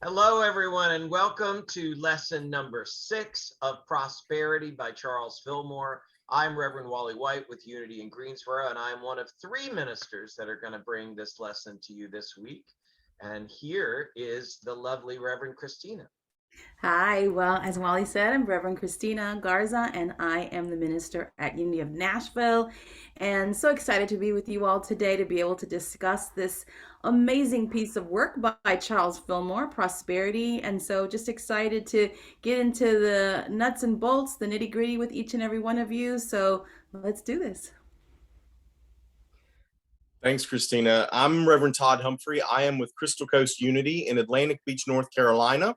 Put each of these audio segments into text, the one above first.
Hello, everyone, and welcome to lesson number 6 of Prosperity by Charles Fillmore. I'm Reverend Wally White with Unity in Greensboro, and I'm one of 3 ministers that are going to bring this lesson to you this week. And here is the lovely Reverend Christina. Hi, well, as Wally said, I'm Reverend Christina Garza, and I am the minister at Unity of Nashville. And so excited to be with you all today to be able to discuss this amazing piece of work by Charles Fillmore, Prosperity. And so just excited to get into the nuts and bolts, the nitty gritty with each and every one of you. So let's do this. Thanks, Christina. I'm Reverend Todd Humphrey. I am with Crystal Coast Unity in Atlantic Beach, North Carolina.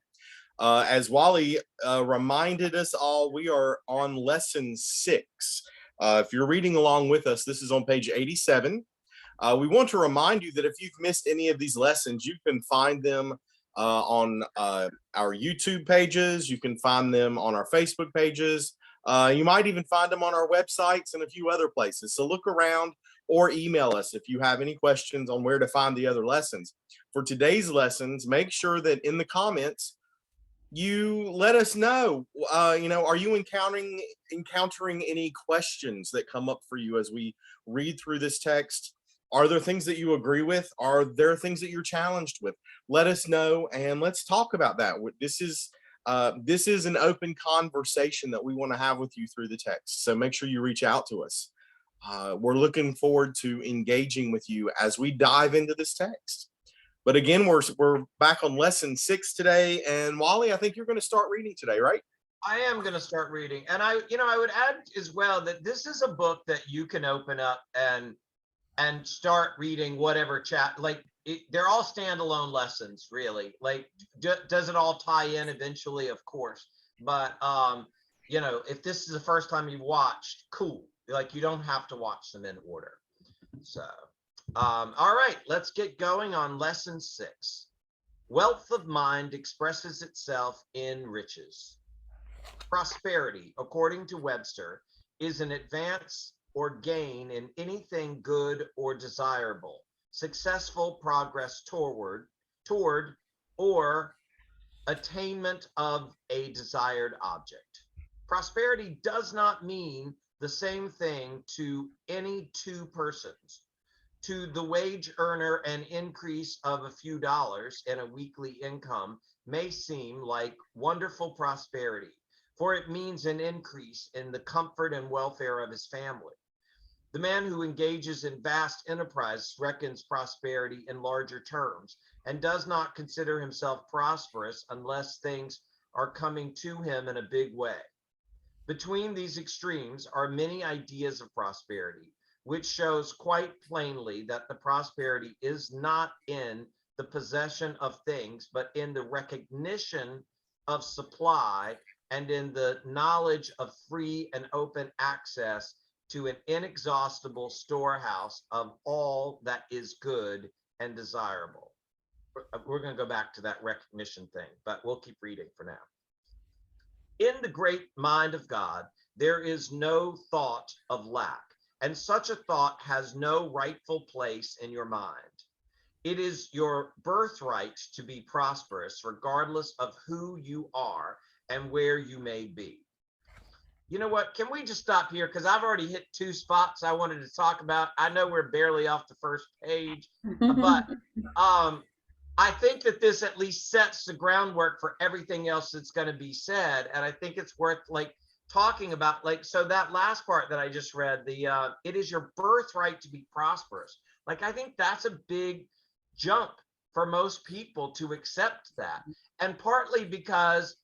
As Wally reminded us all, we are on lesson 6. If you're reading along with us, this is on page 87. We want to remind you that if you've missed any of these lessons, you can find them on our YouTube pages. You can find them on our Facebook pages. You might even find them on our websites and a few other places. So look around or email us if you have any questions on where to find the other lessons. For today's lessons, make sure that in the comments, you let us know, are you encountering any questions that come up for you as we read through this text? Are there things that you agree with? Are there things that you're challenged with? Let us know, and let's talk about that. This is an open conversation that we want to have with you through the text. So make sure you reach out to us. We're looking forward to engaging with you as we dive into this text. But again, we're back on lesson 6 today. And Wally, I think you're going to start reading today, right? I am going to start reading. And I would add as well that this is a book that you can open up and start reading whatever they're all standalone lessons, really. Like, does it all tie in eventually? Of course. But, if this is the first time you've watched, cool. Like, you don't have to watch them in order. So, all right, let's get going on lesson 6. Wealth of mind expresses itself in riches. Prosperity, according to Webster, is an advance or gain in anything good or desirable, successful progress toward or attainment of a desired object. Prosperity does not mean the same thing to any two persons. To the wage earner, an increase of a few dollars in a weekly income may seem like wonderful prosperity, for it means an increase in the comfort and welfare of his family. The man who engages in vast enterprise reckons prosperity in larger terms and does not consider himself prosperous unless things are coming to him in a big way. Between these extremes are many ideas of prosperity, which shows quite plainly that the prosperity is not in the possession of things, but in the recognition of supply and in the knowledge of free and open access to an inexhaustible storehouse of all that is good and desirable. We're going to go back to that recognition thing, but we'll keep reading for now. In the great mind of God, there is no thought of lack, and such a thought has no rightful place in your mind. It is your birthright to be prosperous, regardless of who you are and where you may be. You know what? Can we just stop here? Because I've already hit 2 spots I wanted to talk about. I know we're barely off the first page, but I think that this at least sets the groundwork for everything else that's going to be said. And I think it's worth talking about, so that last part that I just read, it is your birthright to be prosperous. I think that's a big jump for most people to accept that. And partly because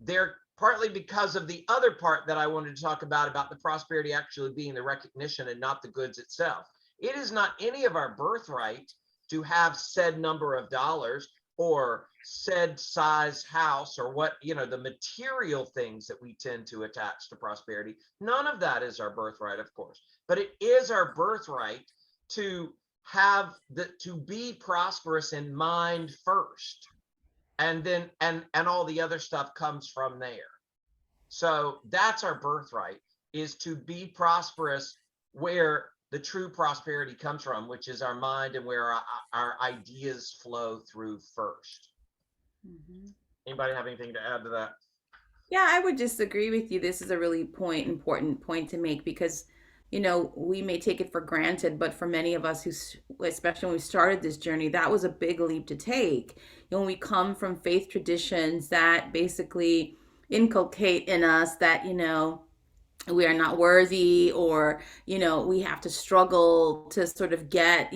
of the other part that I wanted to talk about the prosperity actually being the recognition and not the goods itself. It is not any of our birthright to have said number of dollars or said size house or the material things that we tend to attach to prosperity. None of that is our birthright, of course, but it is our birthright to be prosperous in mind first, and then and all the other stuff comes from there. So that's our birthright, is to be prosperous where the true prosperity comes from, which is our mind and where our ideas flow through first. Mhm. Anybody have anything to add to that? Yeah, I would just agree with you. This is a really important point to make because, we may take it for granted, but for many of us especially when we started this journey, that was a big leap to take. When we come from faith traditions that basically inculcate in us that, we are not worthy, or we have to struggle to sort of get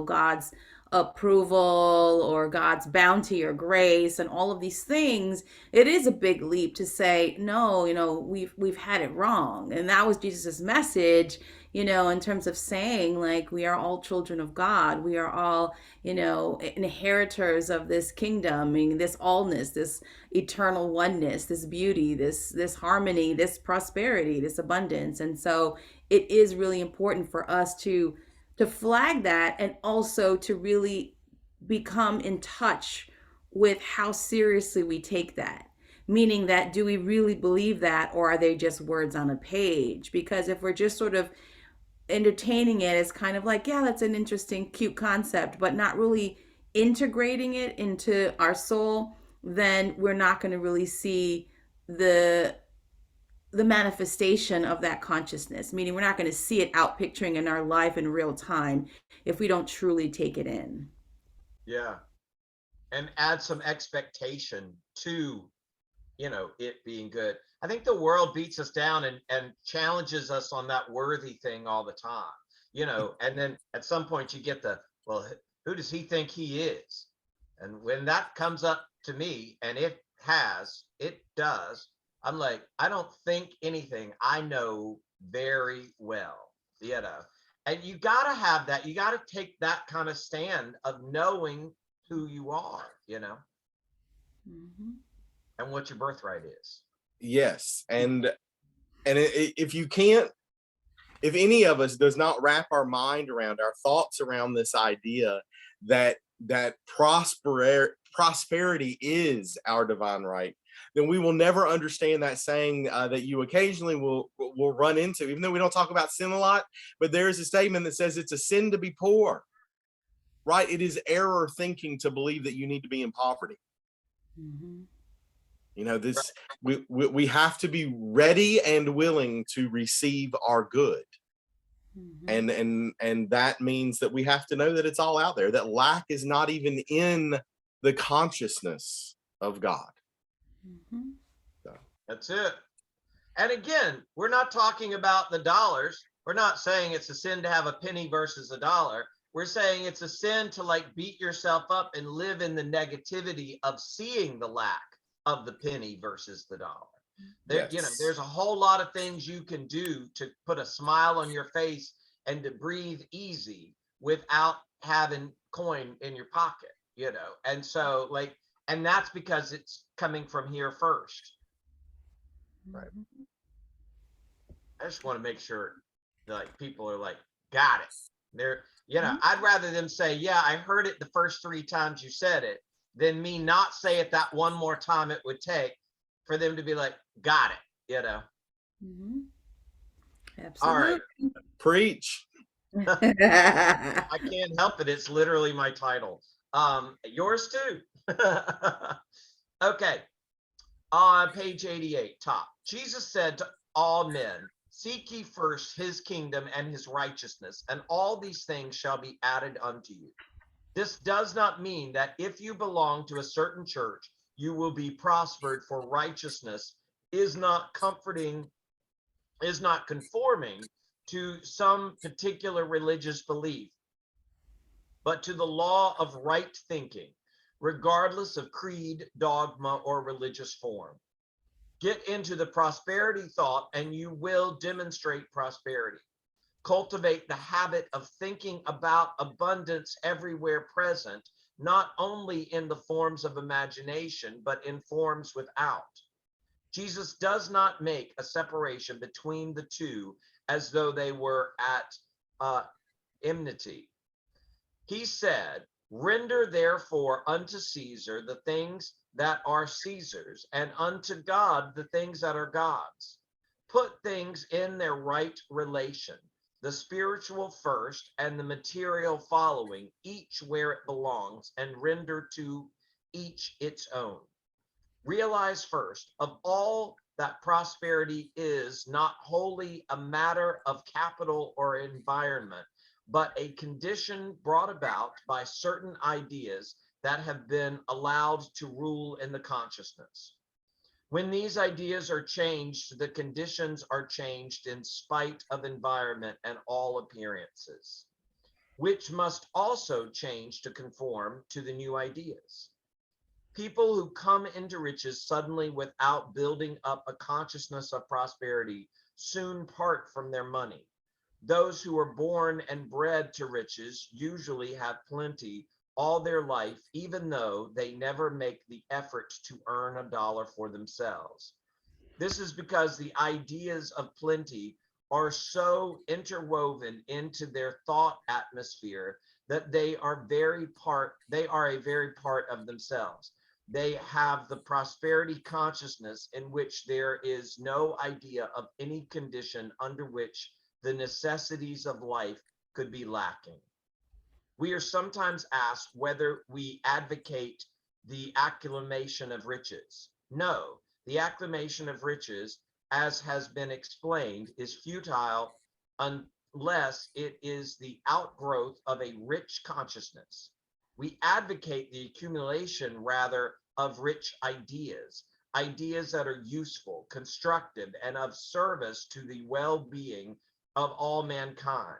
God's approval or God's bounty or grace and all of these things. It is a big leap to say no, we've had it wrong. And that was Jesus's message, in terms of saying, like, we are all children of God. We are all inheritors of this kingdom. I mean, this allness, this eternal oneness, this beauty, this harmony, this prosperity, this abundance. And so it is really important for us to flag that, and also to really become in touch with how seriously we take that. Meaning that, do we really believe that, or are they just words on a page? Because if we're just sort of entertaining it, it's kind of like, yeah, that's an interesting, cute concept, but not really integrating it into our soul, then we're not going to really see the manifestation of that consciousness. Meaning, we're not going to see it out picturing in our life in real time if we don't truly take it in. Yeah. And add some expectation to, it being good. I think the world beats us down and challenges us on that worthy thing all the time, and then at some point you get well, who does he think he is? And when that comes up to me, and it does, I'm like, I don't think anything. I know very well, and you got to have that. You got to take that kind of stand of knowing who you are, Mm-hmm. and what your birthright is. Yes, and if you can't, if any of us does not wrap our mind around, our thoughts around this idea that prosperity is our divine right, then we will never understand that saying that you occasionally will run into, even though we don't talk about sin a lot. But there is a statement that says it's a sin to be poor, right? It is error thinking to believe that you need to be in poverty. Mm-hmm. This, we have to be ready and willing to receive our good. Mm-hmm. And that means that we have to know that it's all out there, that lack is not even in the consciousness of God. Mm-hmm. So. That's it. And again, we're not talking about the dollars. We're not saying it's a sin to have a penny versus a dollar. We're saying it's a sin to like beat yourself up and live in the negativity of seeing the lack of the penny versus the dollar. Yes. There's a whole lot of things you can do to put a smile on your face and to breathe easy without having coin in your pocket, And so and that's because it's coming from here first. Right. I just want to make sure like people are like, got it. They're, Mm-hmm. I'd rather them say, yeah, I heard it the first 3 times you said it, than me not say it that one more time it would take for them to be like, got it, Mm-hmm. All right. Absolutely. Preach. I can't help it. It's literally my title. Yours too. Okay. On page 88, top. Jesus said to all men, seek ye first his kingdom and his righteousness, and all these things shall be added unto you. This does not mean that if you belong to a certain church, you will be prospered, for righteousness is not conforming to some particular religious belief, but to the law of right thinking, regardless of creed, dogma, or religious form. Get into the prosperity thought and you will demonstrate prosperity. Cultivate the habit of thinking about abundance everywhere present, not only in the forms of imagination, but in forms without. Jesus does not make a separation between the two as though they were at enmity. He said, render therefore unto Caesar the things that are Caesar's, and unto God the things that are God's. Put things in their right relation, the spiritual first and the material following, each where it belongs, and render to each its own. Realize first of all that prosperity is not wholly a matter of capital or environment, but a condition brought about by certain ideas that have been allowed to rule in the consciousness. When these ideas are changed, the conditions are changed in spite of environment and all appearances, which must also change to conform to the new ideas. People who come into riches suddenly without building up a consciousness of prosperity soon part from their money. Those who are born and bred to riches usually have plenty all their life, even though they never make the effort to earn a dollar for themselves. This is because the ideas of plenty are so interwoven into their thought atmosphere that they are a very part of themselves. They have the prosperity consciousness in which there is no idea of any condition under which the necessities of life could be lacking. We are sometimes asked whether we advocate the accumulation of riches. No, the accumulation of riches, as has been explained, is futile unless it is the outgrowth of a rich consciousness. We advocate the accumulation rather of rich ideas, ideas that are useful, constructive, and of service to the well-being of all mankind.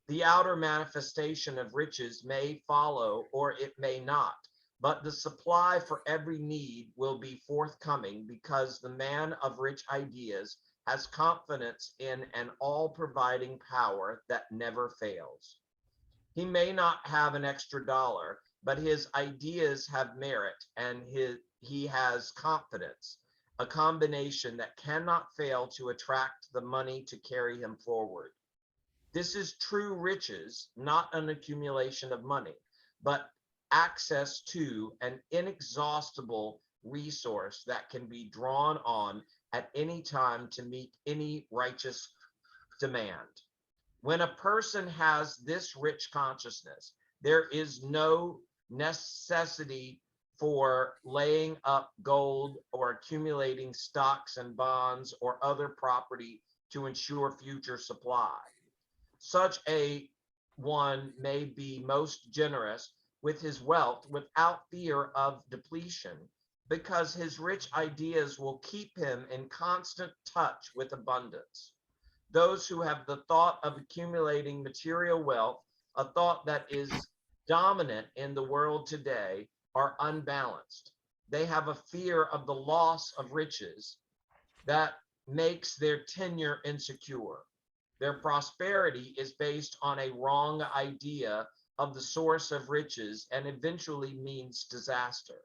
The outer manifestation of riches may follow or it may not, but the supply for every need will be forthcoming because the man of rich ideas has confidence in an all-providing power that never fails. He may not have an extra dollar, but his ideas have merit and he has confidence, a combination that cannot fail to attract the money to carry him forward. This is true riches, not an accumulation of money, but access to an inexhaustible resource that can be drawn on at any time to meet any righteous demand. When a person has this rich consciousness, there is no necessity for laying up gold or accumulating stocks and bonds or other property to ensure future supply. Such a one may be most generous with his wealth without fear of depletion, because his rich ideas will keep him in constant touch with abundance. Those who have the thought of accumulating material wealth, a thought that is dominant in the world today, are unbalanced. They have a fear of the loss of riches that makes their tenure insecure. Their prosperity is based on a wrong idea of the source of riches and eventually means disaster.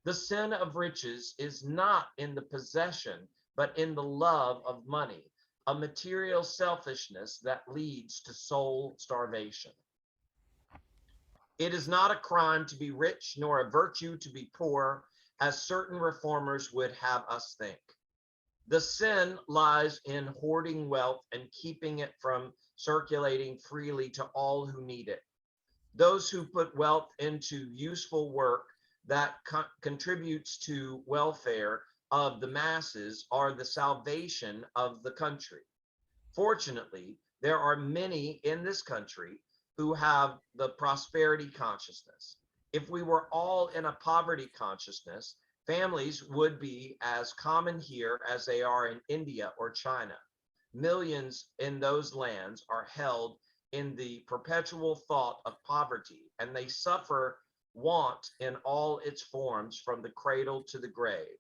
The sin of riches is not in the possession, but in the love of money, a material selfishness that leads to soul starvation. It is not a crime to be rich, nor a virtue to be poor, as certain reformers would have us think. The sin lies in hoarding wealth and keeping it from circulating freely to all who need it. Those who put wealth into useful work that contributes to welfare of the masses are the salvation of the country. Fortunately, there are many in this country who have the prosperity consciousness. If we were all in a poverty consciousness, families would be as common here as they are in India or China. Millions in those lands are held in the perpetual thought of poverty, and they suffer want in all its forms from the cradle to the grave.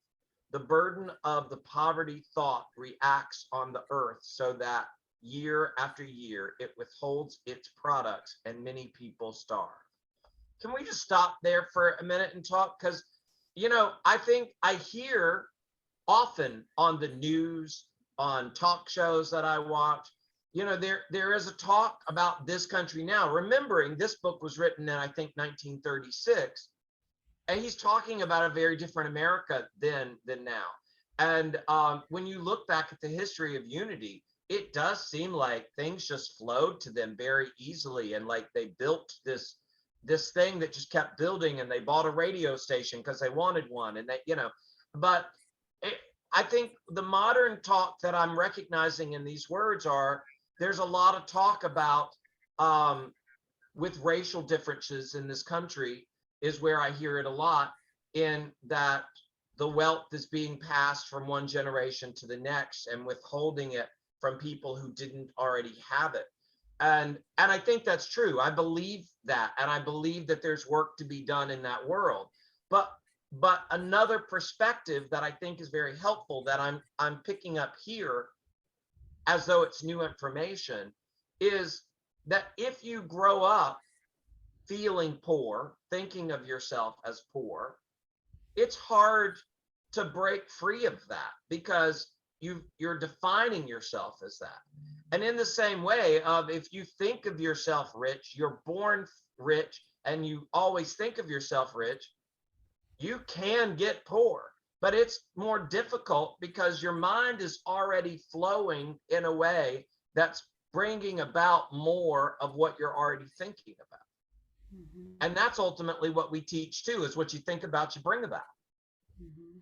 The burden of the poverty thought reacts on the earth so that year after year it withholds its products and many people starve. Can we just stop there for a minute and talk? Because, I think I hear often on the news, on talk shows that I watch, there is a talk about this country now, remembering this book was written in, I think, 1936. And he's talking about a very different America than now. And when you look back at the history of unity, it does seem like things just flowed to them very easily. And like they built this this thing that just kept building, and they bought a radio station because they wanted one, and they, but it, I think the modern talk that I'm recognizing in these words are, there's a lot of talk about with racial differences in this country, is where I hear it a lot, in that the wealth is being passed from one generation to the next and withholding it from people who didn't already have it. And I think that's true. I believe that, and I believe that there's work to be done in that world. But another perspective that I think is very helpful, that I'm picking up here as though it's new information, is that if you grow up feeling poor, thinking of yourself as poor, it's hard to break free of that, because you're defining yourself as that. And in the same way, if you think of yourself rich, you're born rich, and you always think of yourself rich, you can get poor. But it's more difficult because your mind is already flowing in a way that's bringing about more of what you're already thinking about. Mm-hmm. And that's ultimately what we teach too, is what you think about, you bring about. Mm-hmm.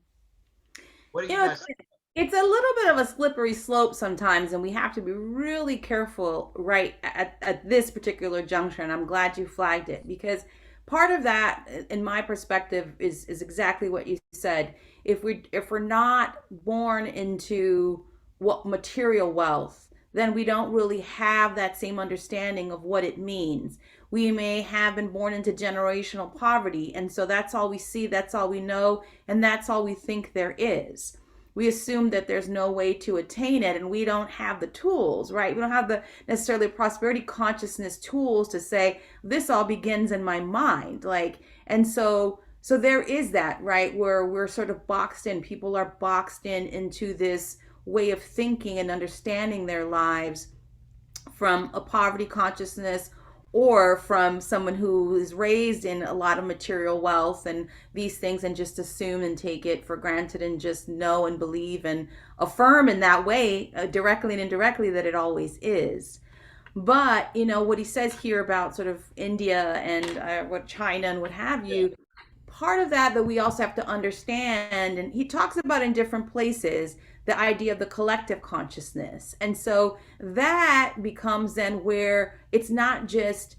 What do you guys think? It's a little bit of a slippery slope sometimes, and we have to be really careful right at this particular juncture. And I'm glad you flagged it, because part of that, in my perspective, is exactly what you said. If we're not born into what material wealth, then we don't really have that same understanding of what it means. We may have been born into generational poverty, and so that's all we see, that's all we know, and that's all we think there is. We assume that there's no way to attain it, and we don't have the tools, right? We don't have the necessarily prosperity consciousness tools to say, this all begins in my mind. And so there is that, right? Where we're sort of boxed in. People are boxed into this way of thinking and understanding their lives from a poverty consciousness, or from someone who is raised in a lot of material wealth and these things, and just assume and take it for granted and just know and believe and affirm in that way, directly and indirectly, that it always is. But what he says here about sort of India and what China and what have you, part of that we also have to understand, and he talks about in different places, the idea of the collective consciousness. And so that becomes then where it's not just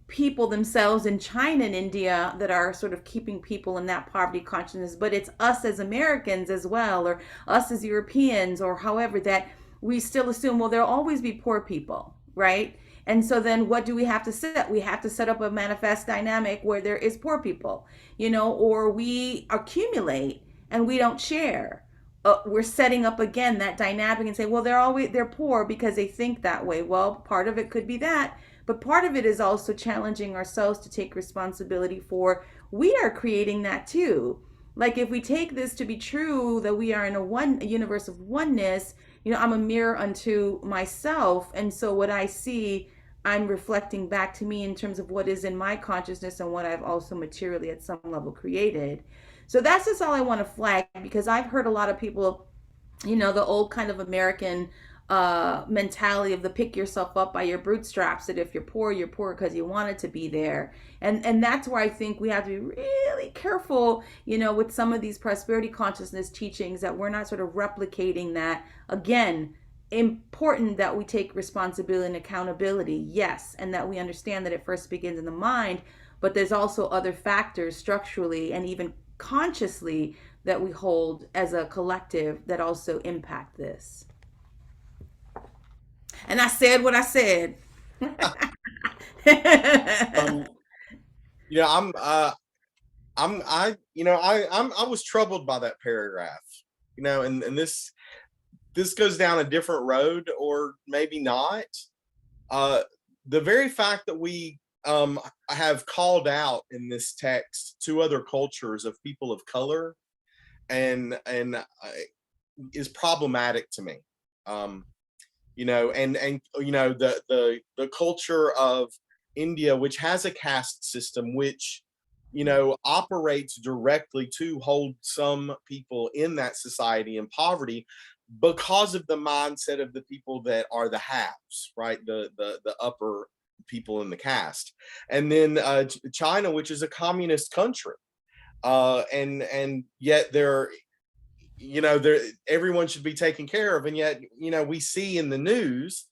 people themselves in China and India that are sort of keeping people in that poverty consciousness, but it's us as Americans as well, or us as Europeans, or however, that we still assume, well, there'll always be poor people, right? And so then what do we have to set? We have to set up a manifest dynamic where there is poor people, or we accumulate and we don't share. We're setting up again that dynamic and say, well, they're poor because they think that way. Well, part of it could be that, but part of it is also challenging ourselves to take responsibility for, we are creating that too. Like, if we take this to be true, that we are in a universe of oneness, I'm a mirror unto myself. And so what I see, I'm reflecting back to me in terms of what is in my consciousness and what I've also materially at some level created. So that's just all I want to flag, because I've heard a lot of people, the old kind of American mentality of the pick yourself up by your bootstraps, that if you're poor because you wanted to be there. And that's where I think we have to be really careful, with some of these prosperity consciousness teachings, that we're not sort of replicating that. Again, important that we take responsibility and accountability, yes, and that we understand that it first begins in the mind, but there's also other factors structurally and even consciously that we hold as a collective that also impact this. And I said what I said. I was troubled by that paragraph, and this goes down a different road, or maybe not. The very fact that we have called out in this text two other cultures of people of color, and is problematic to me. The culture of India, which has a caste system, which operates directly to hold some people in that society in poverty, because of the mindset of the people that are the haves, right? The upper people in the cast. And then China, which is a communist country, and yet they're, everyone should be taken care of, and yet we see in the news,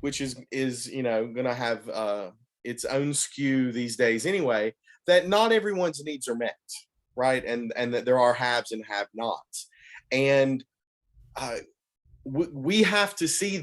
which is going to have its own skew these days anyway, that not everyone's needs are met, right? And that there are haves and have-nots, and we have to see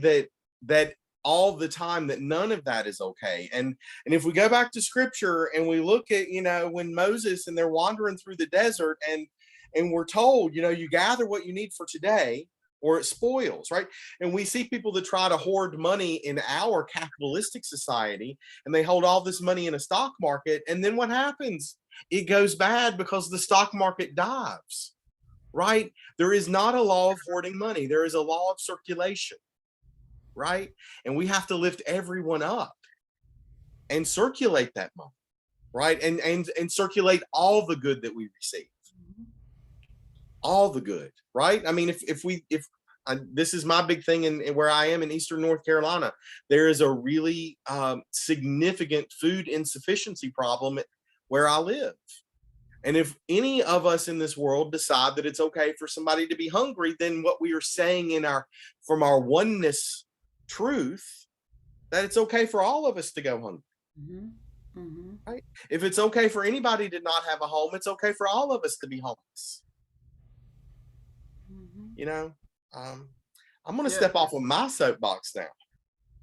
that all the time, that none of that is okay. And if we go back to scripture and we look at when Moses and they're wandering through the desert, and we're told you gather what you need for today or it spoils, right? And we see people that try to hoard money in our capitalistic society, and they hold all this money in a stock market, and then what happens? It goes bad because the stock market dives, right? There is not a law of hoarding money. There is a law of circulation, right? And we have to lift everyone up and circulate that money, right? And circulate all the good that we receive, all the good, right? I mean, if this is my big thing in where I am in Eastern North Carolina, there is a really significant food insufficiency problem where I live. And if any of us in this world decide that it's okay for somebody to be hungry, then what we are saying from our oneness truth, that it's okay for all of us to go hungry. Mm-hmm. Mm-hmm. Right? If it's okay for anybody to not have a home, it's okay for all of us to be homeless. Mm-hmm. I'm going to step off of my soapbox now.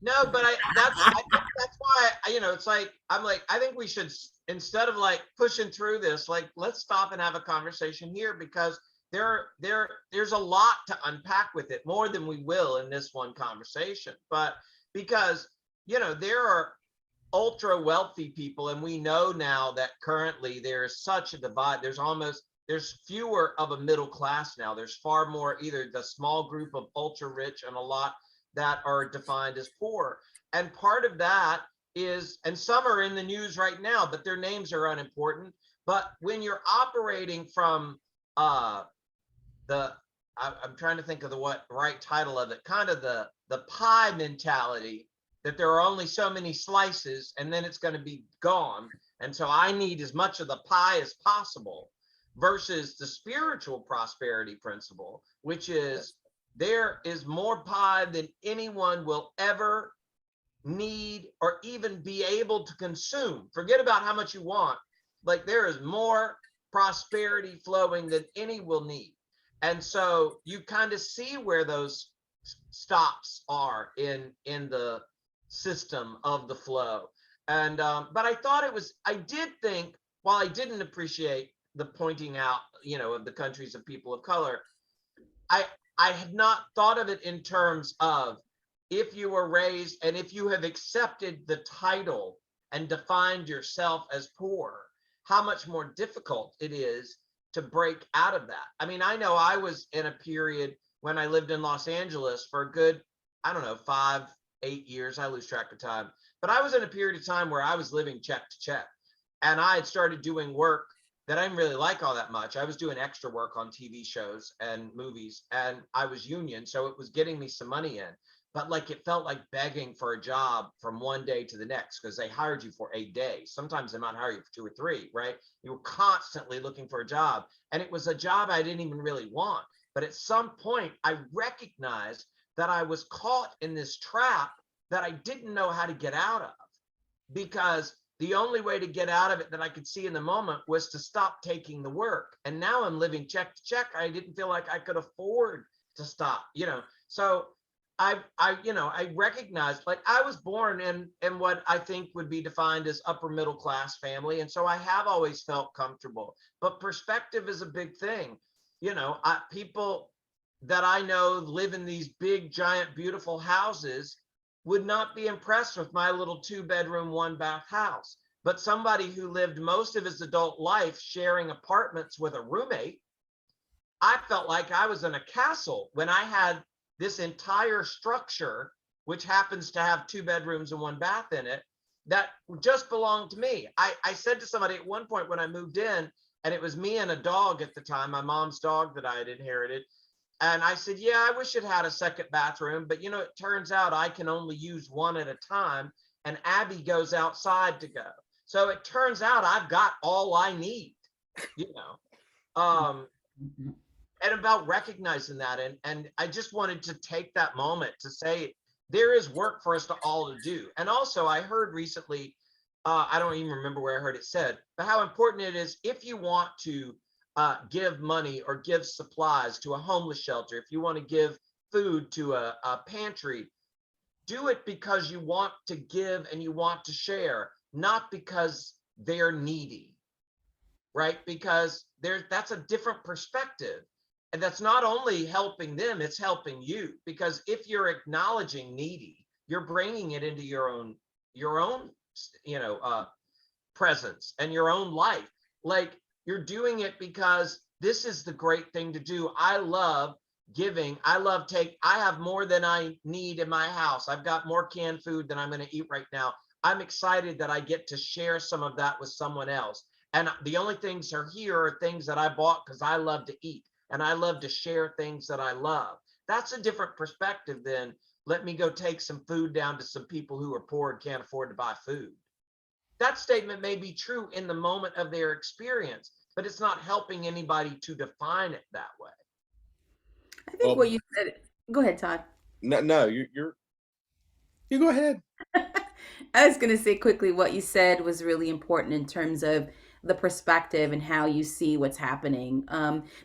No, but I think that's why it's like I think we should, instead of like pushing through this, like let's stop and have a conversation here, because there's a lot to unpack with it, more than we will in this one conversation. But because there are ultra wealthy people, and we know now that currently there's such a divide. There's fewer of a middle class now. There's far more either the small group of ultra rich and a lot that are defined as poor. And part of that is, and some are in the news right now, but their names are unimportant. But when you're operating from I'm trying to think of the right title of it, kind of the pie mentality, that there are only so many slices and then it's going to be gone. And so I need as much of the pie as possible, versus the spiritual prosperity principle, which is there is more pie than anyone will ever need or even be able to consume. Forget about how much you want. Like there is more prosperity flowing than any will need. And so you kind of see where those stops are in the system of the flow. And but I did think, while I didn't appreciate the pointing out, of the countries of people of color, I had not thought of it in terms of, if you were raised and if you have accepted the title and defined yourself as poor, how much more difficult it is to break out of that. I mean, I know I was in a period when I lived in Los Angeles for a good, 5-8 years, I lose track of time, but I was in a period of time where I was living check to check, and I had started doing work that I didn't really like all that much. I was doing extra work on TV shows and movies, and I was union, so it was getting me some money in. But like it felt like begging for a job from one day to the next, because they hired you for a day. Sometimes they might hire you for 2 or 3, right? You were constantly looking for a job, and it was a job I didn't even really want. But at some point, I recognized that I was caught in this trap that I didn't know how to get out of, because the only way to get out of it that I could see in the moment was to stop taking the work. And now I'm living check to check. I didn't feel like I could afford to stop, So I recognized, like, I was born in what I think would be defined as upper middle class family. And so I have always felt comfortable, but perspective is a big thing. People that I know live in these big, giant, beautiful houses would not be impressed with my little 2-bedroom, 1-bath house. But somebody who lived most of his adult life sharing apartments with a roommate, I felt like I was in a castle when I had this entire structure, which happens to have 2 bedrooms and 1 bath in it, that just belonged to me. I said to somebody at one point when I moved in, and it was me and a dog at the time, my mom's dog that I had inherited. And I said, yeah, I wish it had a second bathroom, but it turns out I can only use one at a time. and Abby goes outside to go. So it turns out I've got all I need, you know. And about recognizing that, and I just wanted to take that moment to say there is work for us to all to do. And also I heard recently, I don't even remember where I heard it said, but how important it is if you want to give money or give supplies to a homeless shelter, if you want to give food to a pantry, do it because you want to give and you want to share, not because they're needy, right? Because that's a different perspective. And that's not only helping them, it's helping you. Because if you're acknowledging needy, you're bringing it into your own, you know, presence and your own life. Like, you're doing it because this is the great thing to do. I love giving. I have more than I need in my house. I've got more canned food than I'm going to eat right now. I'm excited that I get to share some of that with someone else. And the only things here are things that I bought because I love to eat and I love to share things that I love. That's a different perspective than let me go take some food down to some people who are poor and can't afford to buy food. That statement may be true in the moment of their experience, but it's not helping anybody to define it that way. I think what you said. Go ahead, Todd. No, you go ahead. I was going to say quickly what you said was really important in terms of the perspective and how you see what's happening.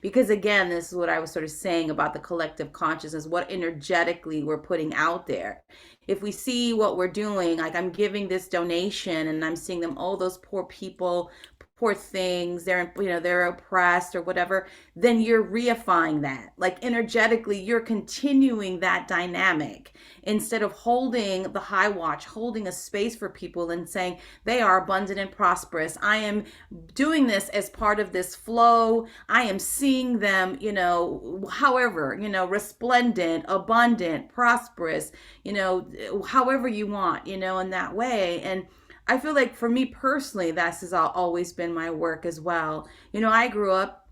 Because again, this is what I was sort of saying about the collective consciousness, what energetically we're putting out there. If we see what we're doing, like I'm giving this donation and I'm seeing them, all those poor people, poor things, they're oppressed or whatever, then you're reifying that. Like energetically, you're continuing that dynamic instead of holding the high watch, holding a space for people and saying they are abundant and prosperous. I am doing this as part of this flow. I am seeing them, however, resplendent, abundant, prosperous, however you want, in that way. And I feel like for me personally, this has always been my work as well. I grew up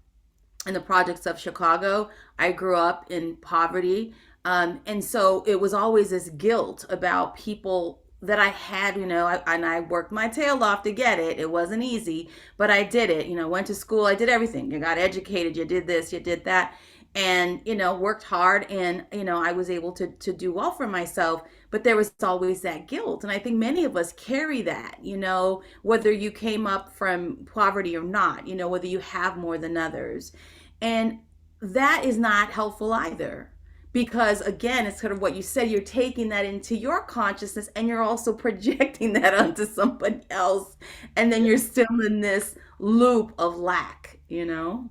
in the projects of Chicago. I grew up in poverty. And so it was always this guilt about people that I had, and I worked my tail off to get it. It wasn't easy, but I did it. Went to school, I did everything. You got educated, you did this, you did that, and, worked hard. And, I was able to do well for myself, but there was always that guilt. And I think many of us carry that, whether you came up from poverty or not, whether you have more than others. And that is not helpful either. Because again, it's kind of what you said, you're taking that into your consciousness and you're also projecting that onto somebody else. And then you're still in this loop of lack, Yeah,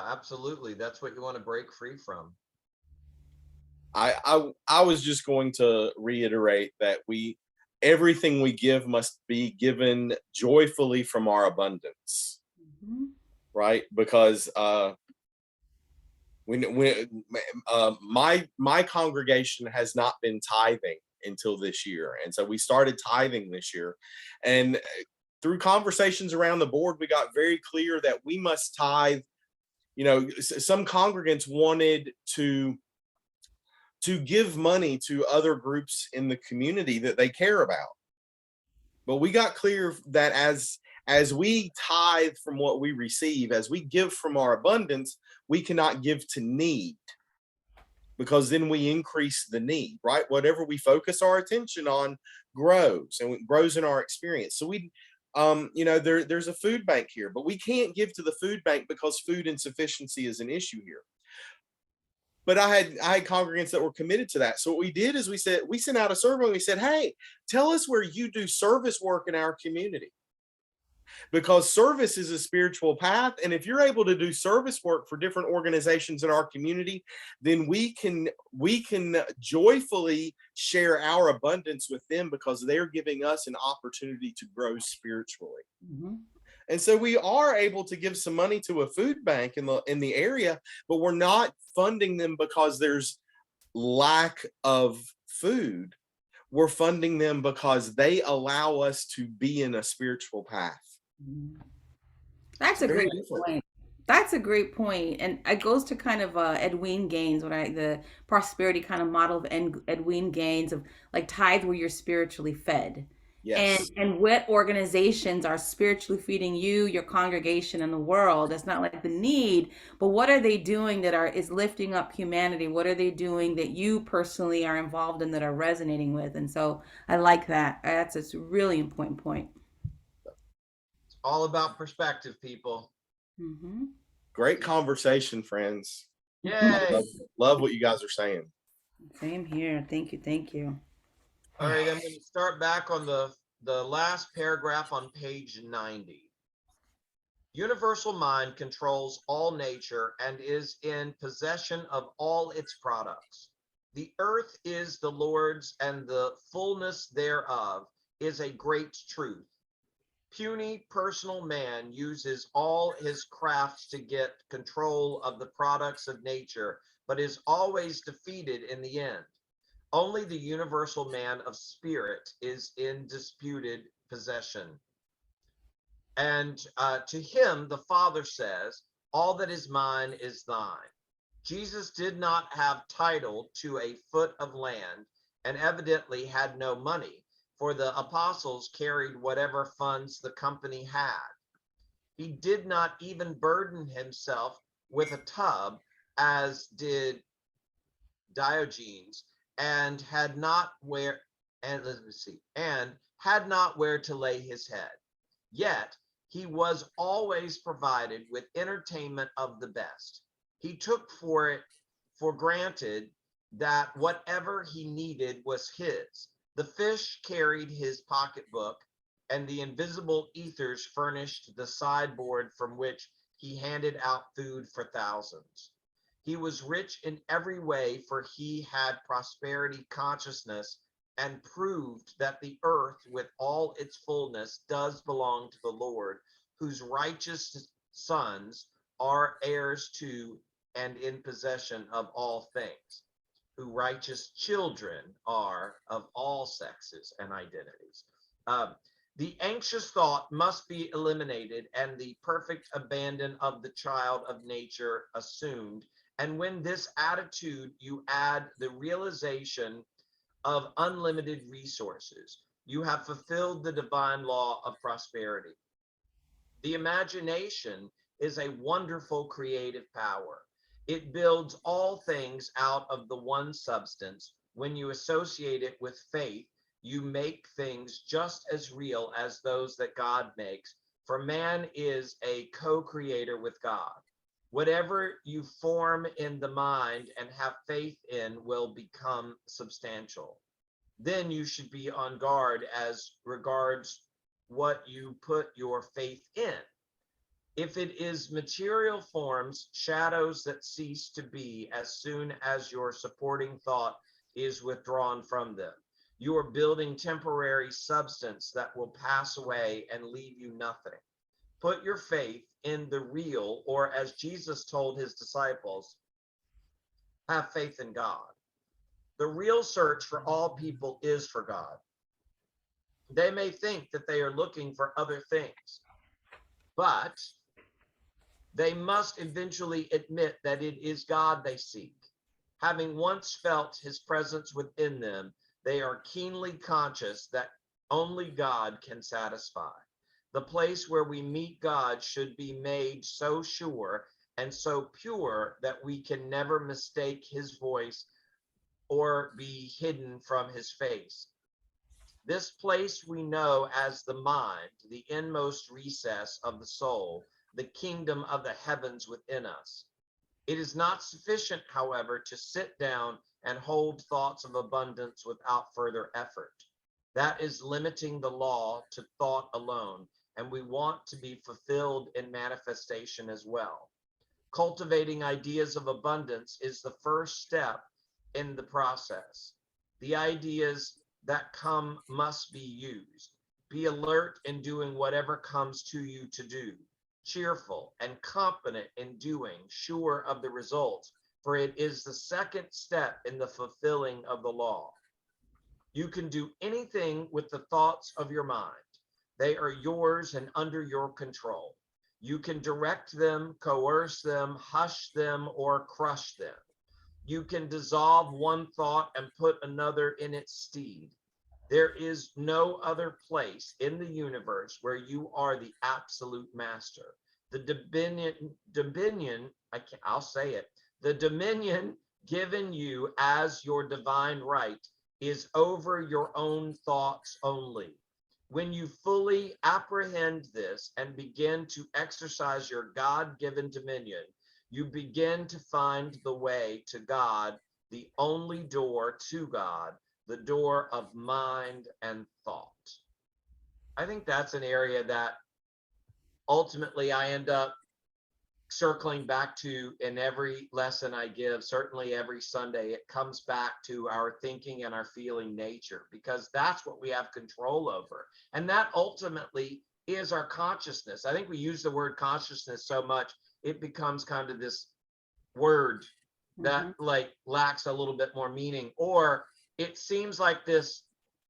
absolutely. That's what you want to break free from. I was just going to reiterate that everything we give must be given joyfully from our abundance. Mm-hmm. Right? Because my congregation has not been tithing until this year, and so we started tithing this year, and through conversations around the board, we got very clear that we must tithe. Some congregants wanted to give money to other groups in the community that they care about, but we got clear that as we tithe from what we receive, as we give from our abundance, we cannot give to need, because then we increase the need, right? Whatever we focus our attention on grows, and it grows in our experience. So there's a food bank here, but we can't give to the food bank because food insufficiency is an issue here. But I had congregants that were committed to that. So what we did is we sent out a survey and we said, hey, tell us where you do service work in our community. Because service is a spiritual path. And if you're able to do service work for different organizations in our community, then we can joyfully share our abundance with them, because they're giving us an opportunity to grow spiritually. Mm-hmm. And so we are able to give some money to a food bank in the area, but we're not funding them because there's lack of food. We're funding them because they allow us to be in a spiritual path. That's a great point. That's a great point, and it goes to kind of Edwin Gaines, the prosperity kind of model of Edwin Gaines of like tithe where you're spiritually fed, Yes. and what organizations are spiritually feeding you, your congregation, and the world. It's not like the need, but what are they doing that is lifting up humanity? What are they doing that you personally are involved in that are resonating with? And so I like that. That's a really important point. All about perspective, people. Mm-hmm. Great conversation, friends. Yay. Love what you guys are saying. Same here. Thank you. Thank you. All right, I'm going to start back on the last paragraph on page 90. Universal mind controls all nature and is in possession of all its products. The earth is the Lord's and the fullness thereof is a great truth. Puny personal man uses all his crafts to get control of the products of nature, but is always defeated in the end. Only the universal man of spirit is in disputed possession. And to him, the Father says, all that is mine is thine. Jesus did not have title to a foot of land and evidently had no money, for the apostles carried whatever funds the company had. He did not even burden himself with a tub, as did Diogenes, and had not where to lay his head. Yet he was always provided with entertainment of the best. He took for granted that whatever he needed was his. The fish carried his pocketbook, and the invisible ethers furnished the sideboard from which he handed out food for thousands. He was rich in every way, for he had prosperity consciousness and proved that the earth with all its fullness does belong to the Lord, whose righteous sons are heirs to and in possession of all things, who righteous children are of all sexes and identities. The anxious thought must be eliminated and the perfect abandon of the child of nature assumed. And when this attitude, you add the realization of unlimited resources, you have fulfilled the divine law of prosperity. The imagination is a wonderful creative power. It builds all things out of the one substance. When you associate it with faith, you make things just as real as those that God makes, for man is a co-creator with God. Whatever you form in the mind and have faith in will become substantial. Then you should be on guard as regards what you put your faith in. If it is material forms, shadows that cease to be as soon as your supporting thought is withdrawn from them. You are building temporary substance that will pass away and leave you nothing. Put your faith in the real, or as Jesus told his disciples, have faith in God. The real search for all people is for God. They may think that they are looking for other things, but they must eventually admit that it is God they seek. Having once felt his presence within them, they are keenly conscious that only God can satisfy. The place where we meet God should be made so sure and so pure that we can never mistake his voice or be hidden from his face. This place we know as the mind, the inmost recess of the soul, the kingdom of the heavens within us. It is not sufficient, however, to sit down and hold thoughts of abundance without further effort. That is limiting the law to thought alone, and we want to be fulfilled in manifestation as well. Cultivating ideas of abundance is the first step in the process. The ideas that come must be used. Be alert in doing whatever comes to you to do, cheerful and confident in doing, sure of the results, for it is the second step in the fulfilling of the law. You can do anything with the thoughts of your mind. They are yours and under your control. You can direct them, coerce them, hush them, or crush them. You can dissolve one thought and put another in its stead. There is no other place in the universe where you are the absolute master. The I'll say it, the dominion given you as your divine right is over your own thoughts only. When you fully apprehend this and begin to exercise your God-given dominion, you begin to find the way to God, the only door to God, the door of mind and thought. I think that's an area that ultimately I end up circling back to in every lesson I give. Certainly every Sunday, it comes back to our thinking and our feeling nature, because that's what we have control over. And that ultimately is our consciousness. I think we use the word consciousness so much, it becomes kind of this word that like lacks a little bit more meaning, or it seems like this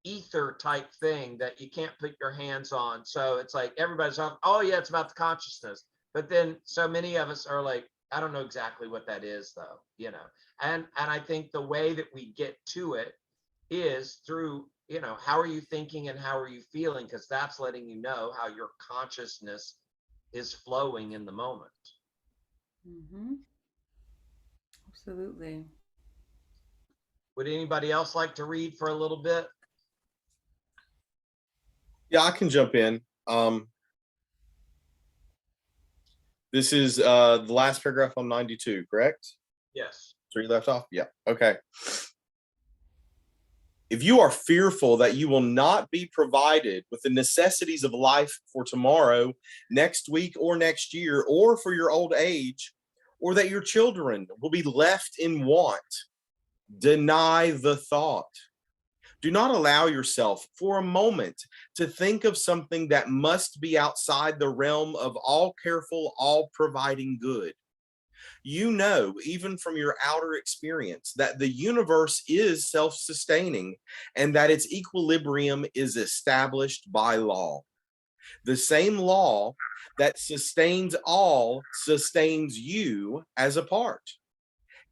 ether type thing that you can't put your hands on. So it's like everybody's talking, oh yeah, it's about the consciousness. But then so many of us are like, I don't know exactly what that is though, you know. And I think the way that we get to it is through, you know, how are you thinking and how are you feeling? Because that's letting you know how your consciousness is flowing in the moment. Absolutely. Would anybody else like to read for a little bit? Yeah, I can jump in. This is the last paragraph on 92, correct? Yes. So you left off? Yeah. Okay. If you are fearful that you will not be provided with the necessities of life for tomorrow, next week, or next year, or for your old age, or that your children will be left in want, deny the thought. Do not allow yourself for a moment to think of something that must be outside the realm of all careful, all providing good. You know, even from your outer experience, that the universe is self-sustaining and that its equilibrium is established by law. The same law that sustains all sustains you as a part.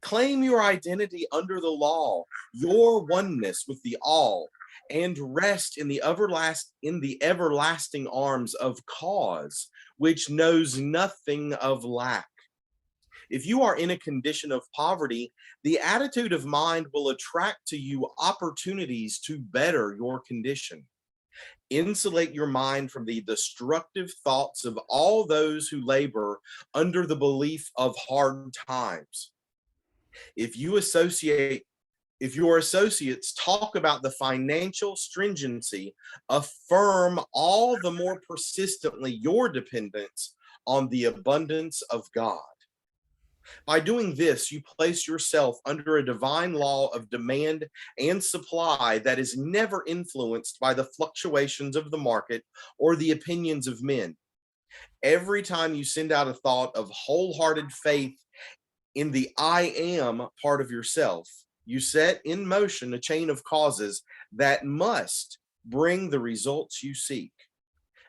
Claim your identity under the law, your oneness with the all, and rest in the everlasting arms of cause, which knows nothing of lack. If you are in a condition of poverty, the attitude of mind will attract to you opportunities to better your condition. Insulate your mind from the destructive thoughts of all those who labor under the belief of hard times. If your associates talk about the financial stringency, affirm all the more persistently your dependence on the abundance of God. By doing this, you place yourself under a divine law of demand and supply that is never influenced by the fluctuations of the market or the opinions of men. Every time you send out a thought of wholehearted faith in the I am part of yourself, you set in motion a chain of causes that must bring the results you seek.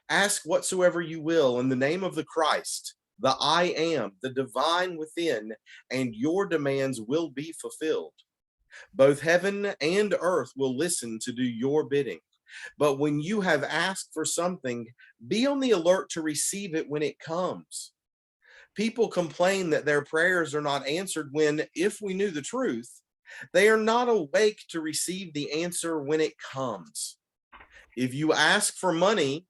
Ask whatsoever you will in the name of the Christ, the I am, the divine within, and your demands will be fulfilled. Both heaven and earth will listen to do your bidding. But when you have asked for something, be on the alert to receive it when it comes. People complain that their prayers are not answered when, if we knew the truth, they are not awake to receive the answer when it comes. If you ask for money,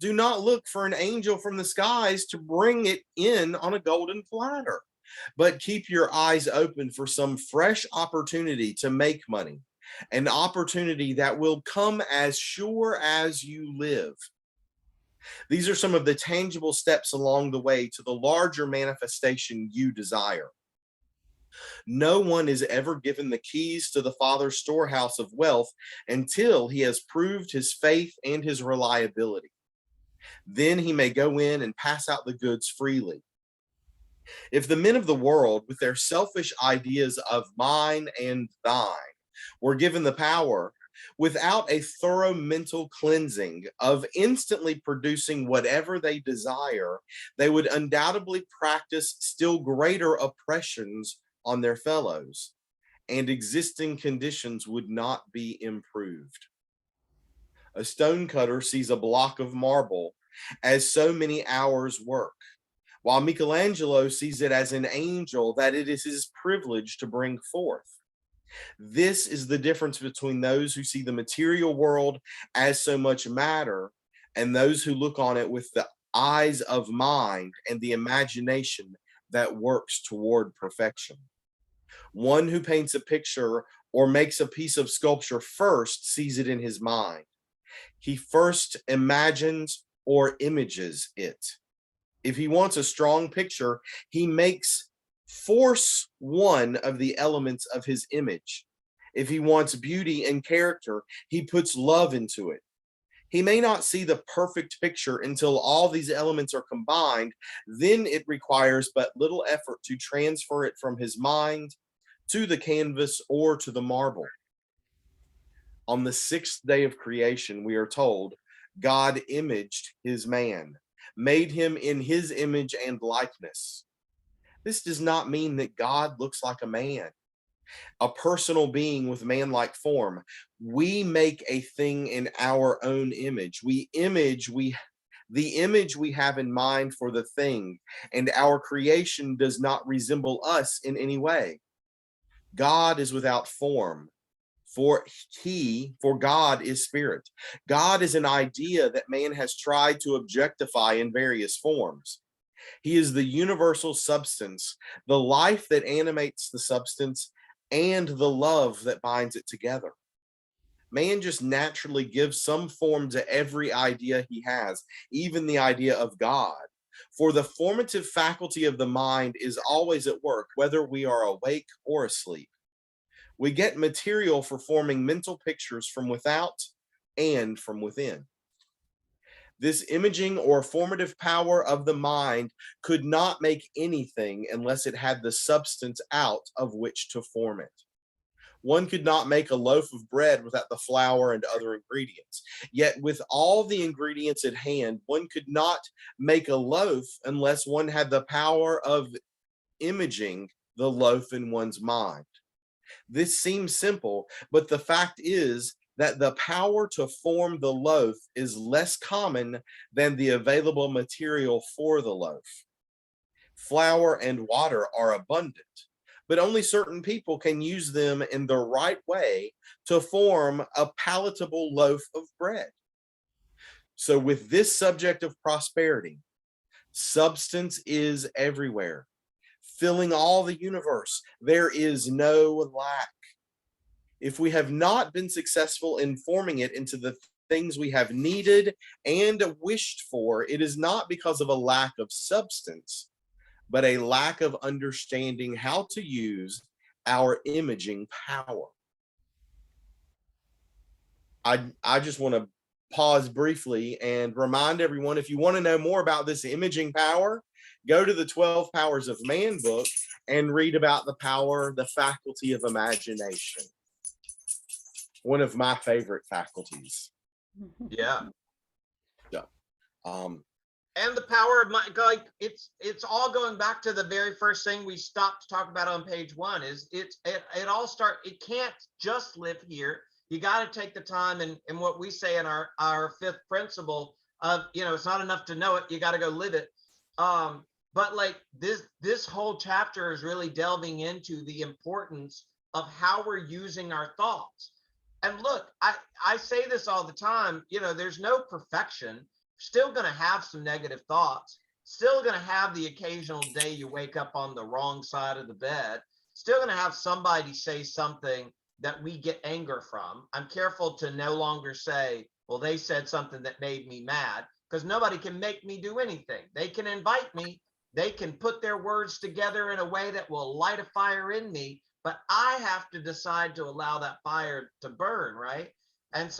do not look for an angel from the skies to bring it in on a golden platter, but keep your eyes open for some fresh opportunity to make money, an opportunity that will come as sure as you live. These are some of the tangible steps along the way to the larger manifestation you desire. No one is ever given the keys to the Father's storehouse of wealth until he has proved his faith and his reliability. Then he may go in and pass out the goods freely. If the men of the world, with their selfish ideas of mine and thine, were given the power, Without a thorough mental cleansing of instantly producing whatever they desire, they would undoubtedly practice still greater oppressions on their fellows, and existing conditions would not be improved. A stonecutter sees a block of marble as so many hours' work, while Michelangelo sees it as an angel that it is his privilege to bring forth. This is the difference between those who see the material world as so much matter and those who look on it with the eyes of mind and the imagination that works toward perfection. One who paints a picture or makes a piece of sculpture first sees it in his mind. He first imagines or images it. If he wants a strong picture, he makes force one of the elements of his image. If he wants beauty and character, he puts love into it. He may not see the perfect picture until all these elements are combined. Then it requires but little effort to transfer it from his mind to the canvas or to the marble. On the sixth day of creation, we are told, God imaged his man, made him in his image and likeness. This does not mean that God looks like a man, a personal being with man-like form. We make a thing in our own image. The image we have in mind for the thing, and our creation does not resemble us in any way. God is without form, for God is spirit. God is an idea that man has tried to objectify in various forms. He is the universal substance, the life that animates the substance, and the love that binds it together. Man just naturally gives some form to every idea he has, even the idea of God. For the formative faculty of the mind is always at work, whether we are awake or asleep. We get material for forming mental pictures from without and from within. This imaging or formative power of the mind could not make anything unless it had the substance out of which to form it. One could not make a loaf of bread without the flour and other ingredients. Yet with all the ingredients at hand, one could not make a loaf unless one had the power of imaging the loaf in one's mind. This seems simple, but the fact is that the power to form the loaf is less common than the available material for the loaf. Flour and water are abundant, but only certain people can use them in the right way to form a palatable loaf of bread. So with this subject of prosperity, substance is everywhere, filling all the universe. There is no lack. If we have not been successful in forming it into the things we have needed and wished for, it is not because of a lack of substance, but a lack of understanding how to use our imaging power. I just want to pause briefly and remind everyone, if you want to know more about this imaging power, go to the 12 Powers of Man book and read about the faculty of imagination. One of my favorite faculties. Yeah. Yeah. And the power of like it's all going back to the very first thing we stopped to talk about on page 1 is it all can't just live here. You got to take the time and what we say in our fifth principle of, it's not enough to know it, you got to go live it. But like this whole chapter is really delving into the importance of how we're using our thoughts. And look, I say this all the time, there's no perfection. Still going to have some negative thoughts, still going to have the occasional day you wake up on the wrong side of the bed, still going to have somebody say something that we get anger from. I'm careful to no longer say, well, they said something that made me mad, because nobody can make me do anything. They can invite me, they can put their words together in a way that will light a fire in me, but I have to decide to allow that fire to burn, right? And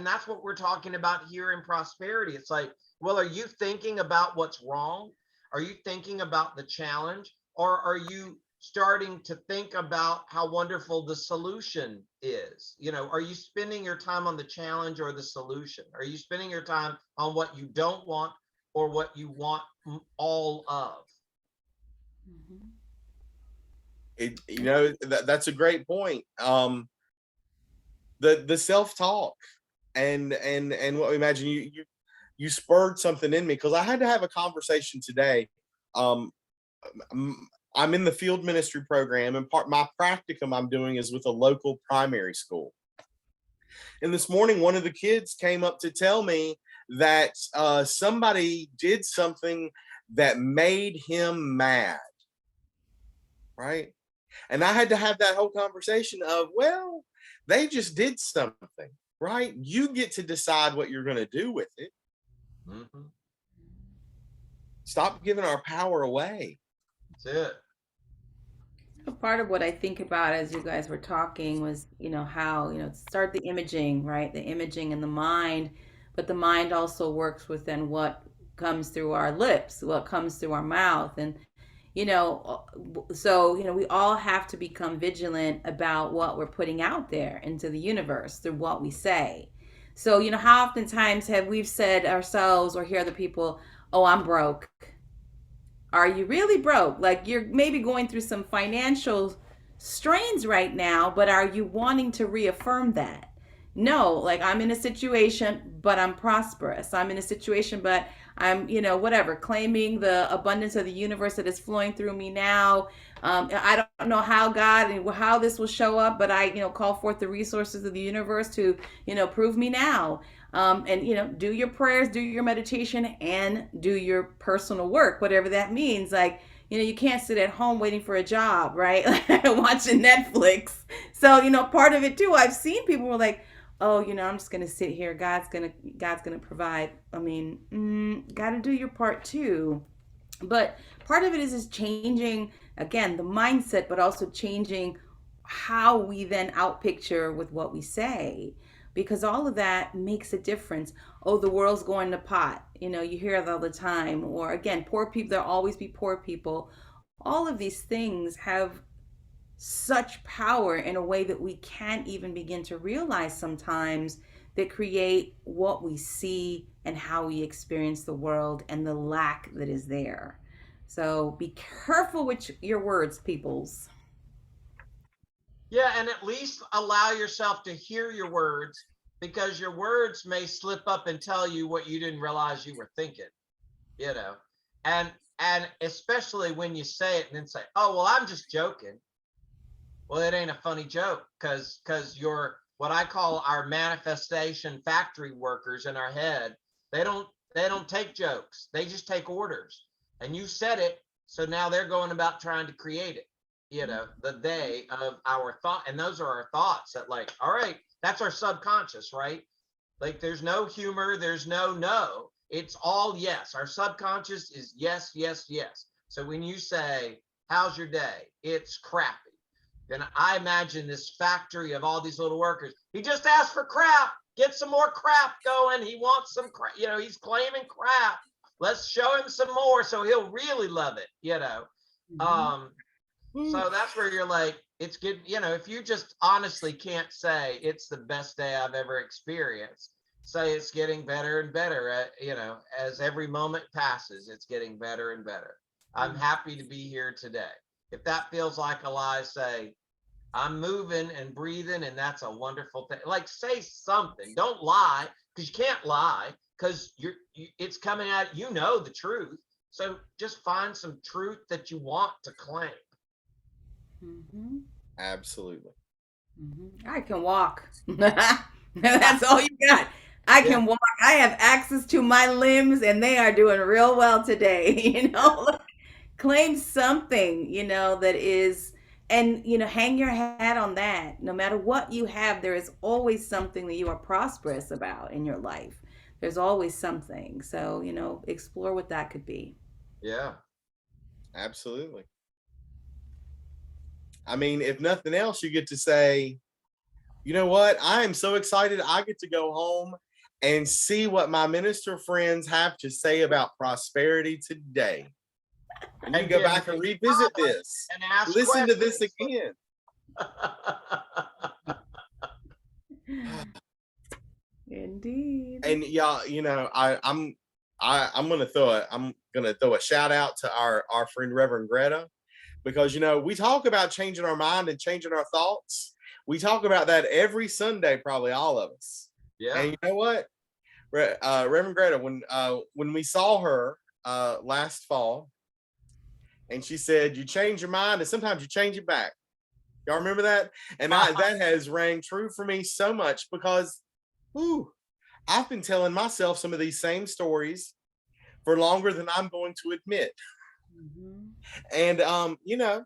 that's what we're talking about here in prosperity. It's like, well, are you thinking about what's wrong? Are you thinking about the challenge? Or are you starting to think about how wonderful the solution is? You know, are you spending your time on the challenge or the solution? Are you spending your time on what you don't want or what you want all of? Mhm. That's a great point. The self-talk and what we imagine you spurred something in me, because I had to have a conversation today. um I'm in the field ministry program, and my practicum I'm doing is with a local primary school. And this morning, one of the kids came up to tell me that somebody did something that made him mad, right? And I had to have that whole conversation of, well, they just did something, right? You get to decide what you're going to do with it. Mm-hmm. Stop giving our power away. That's it. Part of what I think about as you guys were talking was, how, start the imaging, right? The imaging in the mind, but the mind also works within what comes through our lips, what comes through our mouth. And, we all have to become vigilant about what we're putting out there into the universe through what we say. So, how oftentimes have we said ourselves or hear other people, oh, I'm broke. Are you really broke? Like, you're maybe going through some financial strains right now, but are you wanting to reaffirm that? No, like, I'm in a situation, but I'm prosperous. I'm in a situation, but I'm, whatever, claiming the abundance of the universe that is flowing through me now. I don't know how God and how this will show up, but I, call forth the resources of the universe to, prove me now. And do your prayers, do your meditation, and do your personal work, whatever that means. Like, you can't sit at home waiting for a job, right? Watching Netflix. So, part of it too, I've seen people who are like, oh, I'm just gonna sit here. God's gonna provide. I mean, gotta do your part too. But part of it is changing, again, the mindset, but also changing how we then outpicture with what we say, because all of that makes a difference. Oh, the world's going to pot. You hear it all the time. Or again, poor people, there'll always be poor people. All of these things have such power in a way that we can't even begin to realize sometimes, that create what we see and how we experience the world and the lack that is there. So be careful with your words, peoples. Yeah, and at least allow yourself to hear your words, because your words may slip up and tell you what you didn't realize you were thinking, you know. And especially when you say it and then say, "Oh, well, I'm just joking." Well, it ain't a funny joke, because you're what I call our manifestation factory workers in our head. They don't take jokes. They just take orders. And you said it, so now they're going about trying to create it. The day of our thought, and those are our thoughts that, like, all right, that's our subconscious, right? Like, there's no humor, there's no. It's all yes. Our subconscious is yes, yes, yes. So when you say, "How's your day?" It's crappy. Then I imagine this factory of all these little workers. He just asked for crap. Get some more crap going. He wants some crap. He's claiming crap. Let's show him some more so he'll really love it. Um, so that's where you're like, it's good. If you just honestly can't say it's the best day I've ever experienced, say it's getting better and better. As every moment passes, it's getting better and better. I'm happy to be here today. If that feels like a lie, say, "I'm moving and breathing, and that's a wonderful thing." Like, say something. Don't lie, because you can't lie, because it's coming out. The truth. So just find some truth that you want to claim. Mm-hmm. Absolutely. Mm-hmm. I can walk. That's all you got. I Yeah. can walk. I have access to my limbs, and they are doing real well today. Claim something, that is, and, hang your hat on that. No matter what you have, there is always something that you are prosperous about in your life. There's always something. So, explore what that could be. Yeah. Absolutely. I mean, if nothing else, you get to say, you know what? I am so excited. I get to go home and see what my minister friends have to say about prosperity today. And you go back and revisit this. And ask Listen to this questions. again. Indeed. And y'all, you know, I'm gonna throw a shout out to our friend Reverend Greta, because you know we talk about changing our mind and changing our thoughts. We talk about that every Sunday, probably all of us. Yeah. And you know what, Reverend Greta, when we saw her last fall, and she said, "You change your mind, and sometimes you change it back." Y'all remember that? And that has rang true for me so much, because, whew, I've been telling myself some of these same stories for longer than I'm going to admit. Mm-hmm. And you know,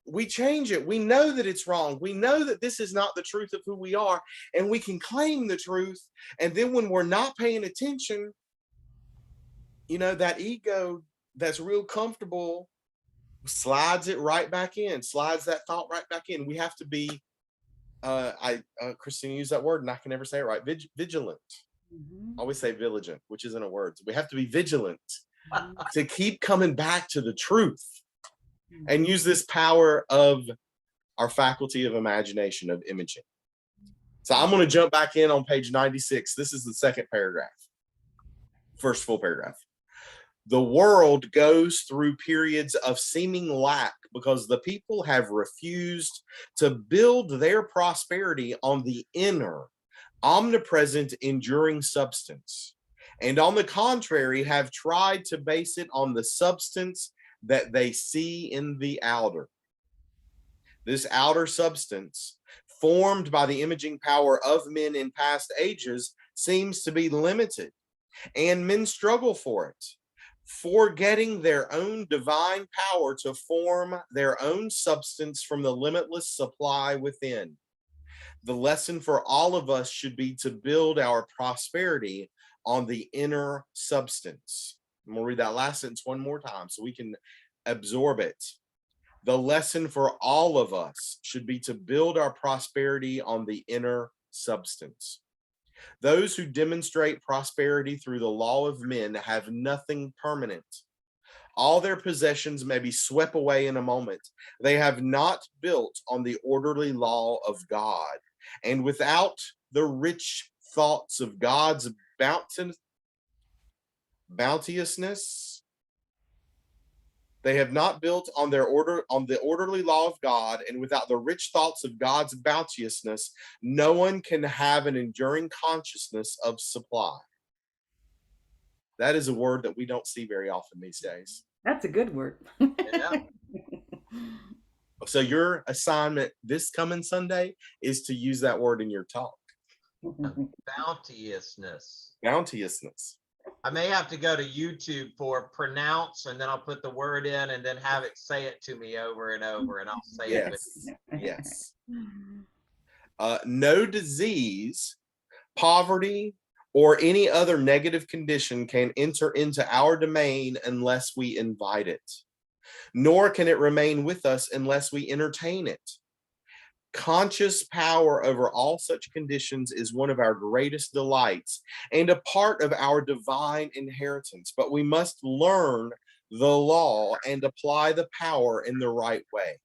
we change it. We know that it's wrong. We know that this is not the truth of who we are, and we can claim the truth. And then when we're not paying attention, you know, that ego that's real comfortable slides it right back in, slides that thought right back in. We have to be Christina used that word and I can never say it right. Vigilant. Mm-hmm. I always say vigilant, which isn't a word. So we have to be vigilant Mm-hmm. to keep coming back to the truth and use this power of our faculty of imagination, of imaging. So I'm going to jump back in on page 96. This is the second paragraph, first full paragraph. The world goes through periods of seeming lack because the people have refused to build their prosperity on the inner, omnipresent, enduring substance, and on the contrary, have tried to base it on the substance that they see in the outer. This outer substance, formed by the imaging power of men in past ages, seems to be limited, and men struggle for it, forgetting their own divine power to form their own substance from the limitless supply within. The lesson for all of us should be to build our prosperity on the inner substance. I'm going to read that last sentence one more time so we can absorb it. The lesson for all of us should be to build our prosperity on the inner substance. Those who demonstrate prosperity through the law of men have nothing permanent. All their possessions may be swept away in a moment. They have not built on the orderly law of God. And without the rich thoughts of God's bounteousness, they have not built on the orderly law of God, and without the rich thoughts of God's bounteousness, no one can have an enduring consciousness of supply. That is a word that we don't see very often these days. That's a good word. Yeah. So your assignment this coming Sunday is to use that word in your talk. Bounteousness. Bounteousness. I may have to go to YouTube for pronounce, and then I'll put the word in and then have it say it to me over and over, and I'll say it with Yes. No disease, poverty, or any other negative condition can enter into our domain unless we invite it, nor can it remain with us unless we entertain it. Conscious power over all such conditions is one of our greatest delights and a part of our divine inheritance, but we must learn the law and apply the power in the right way.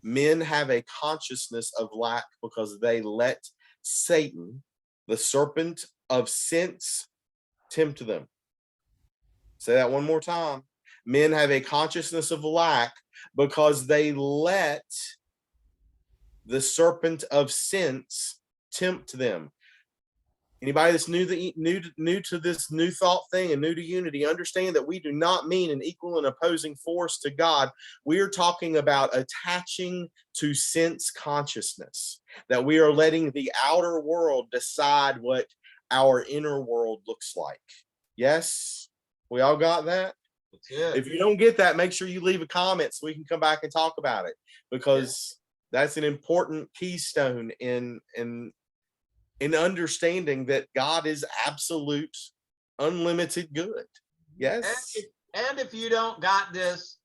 Men have a consciousness of lack because they let Satan, the serpent of sense, tempt them. Say that one more time. Men have a consciousness of lack because they let the serpent of sense tempt them. Anybody that's new to this new thought thing and new to unity, understand that we do not mean an equal and opposing force to God. We are talking about attaching to sense consciousness, that we are letting the outer world decide what our inner world looks like. Yes, we all got that? If you don't get that, make sure you leave a comment so we can come back and talk about it, because that's an important keystone in understanding that God is absolute, unlimited good. Yes. And if you don't got this,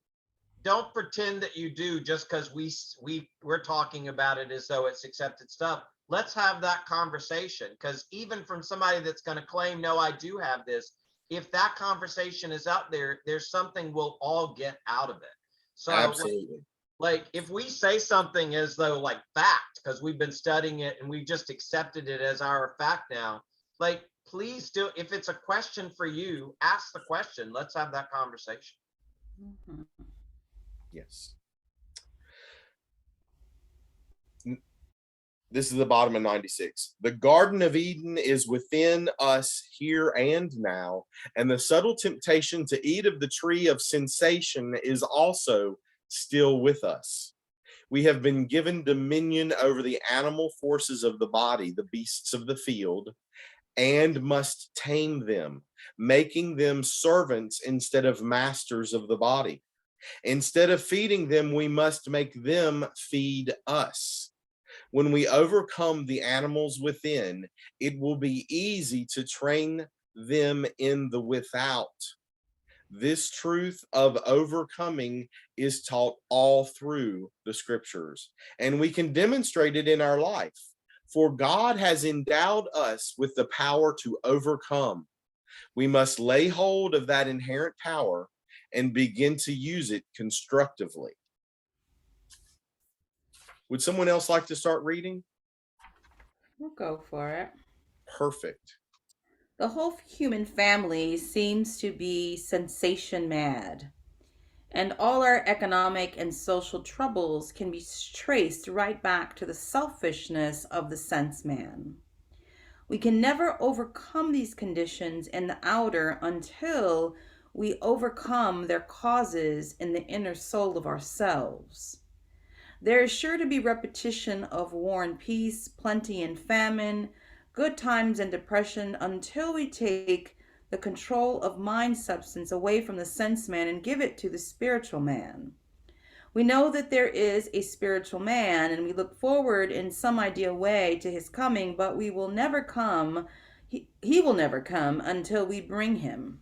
don't pretend that you do just because we're talking about it as though it's accepted stuff. Let's have that conversation, because even from somebody that's going to claim, no, I do have this, if that conversation is out there, there's something we'll all get out of it. So Absolutely. like if we say something as though like fact, because we've been studying it and we've just accepted it as our fact now, like please do, if it's a question for you, ask the question. Let's have that conversation. Mhm. Yes. This is the bottom of 96. The Garden of Eden is within us here and now, and the subtle temptation to eat of the tree of sensation is also still with us. We have been given dominion over the animal forces of the body, the beasts of the field, and must tame them, making them servants instead of masters of the body. Instead of feeding them, we must make them feed us. When we overcome the animals within, it will be easy to train them in the without. This truth of overcoming is taught all through the scriptures, and we can demonstrate it in our life. For God has endowed us with the power to overcome. We must lay hold of that inherent power and begin to use it constructively. Would someone else like to start reading? We'll go for it. Perfect. The whole human family seems to be sensation mad, and all our economic and social troubles can be traced right back to the selfishness of the sense man. We can never overcome these conditions in the outer until we overcome their causes in the inner soul of ourselves. There is sure to be repetition of war and peace, plenty and famine, good times and depression until we take the control of mind substance away from the sense man and give it to the spiritual man. We know that there is a spiritual man and we look forward in some ideal way to his coming, but we will never come, he will never come until we bring him.